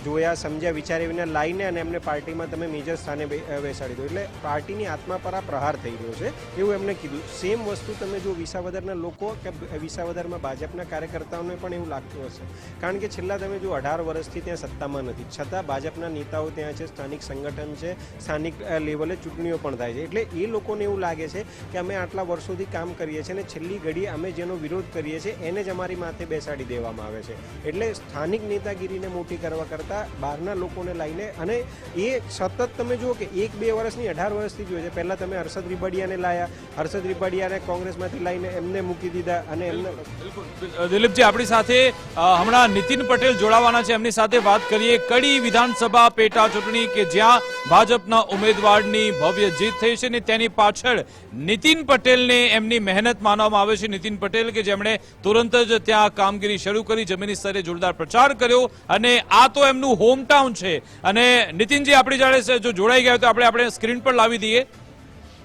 જોયા સમજ્યા વિચાર્યા વિના લાવીને અને એમને પાર્ટીમાં તમે મેજર સ્થાને બેસાડી દો, એટલે પાર્ટીની આત્મા પર આ પ્રહાર થઈ રહ્યો છે એવું એમને કીધું. સેમ વસ્તુ તમે જો વિસાવદરના લોકો કે વિસાવદરમાં ભાજપના કાર્યકર્તાઓને પણ એવું લાગતું હશે, કારણ કે છેલ્લા તમે જો 18 વર્ષથી ત્યાં સત્તામાં નથી, છતાં ભાજપના નેતાઓ ત્યાં છે, સ્થાનિક સંગઠન છે, સ્થાનિક લેવલે ચૂંટણીઓ પણ થાય છે. એટલે એ લોકોને એવું લાગે છે કે અમે આટલા વર્ષોથી કામ કરીએ છીએ અને છેલ્લી ઘડીએ અમે જેનો વિરોધ કરીએ છીએ એને જ અમારી માથે બેસાડી દેવામાં આવે છે. એટલે સ્થાનિક નેતાગીરીને મોટી કરવા કરતાં બહારના લોકોને લઈને, અને એ સતત તમે જુઓ કે 1-2 વર્ષની 18 વર્ષથી જોઈએ છે. પહેલાં તમે હર્ષદ રીબડિયાને લાયા, હર્ષદ રીબડિયાને કોંગ્રેસમાંથી લઈને એમને મૂકી દીધા અને એમને દિલીપજી આપણી સાથે હમણાં નીતિન પટેલ જોડાવાના છે, એમની સાથે વાત કરીએ. કડી વિધાનસભા પેટા ચૂંટણી કે જ્યાં ભાજપના ઉમેદવારની ભવ્ય જીત થઈ છે ને તેની પાછળ નીતિન પટેલને એમની મહેનત માનવામાં આવે છે. નીતિન પટેલ કે જેમણે તુરંત જ ત્યાં કામગીરી શરૂ કરી, જમીની સ્તરે જોરદાર પ્રચાર કર્યો અને આ તો એમનું હોમ ટાઉન છે. અને નીતિનજી આપણી જોડે જો જોડાઈ ગયા તો આપણે સ્ક્રીન પર લાવી દઈએ.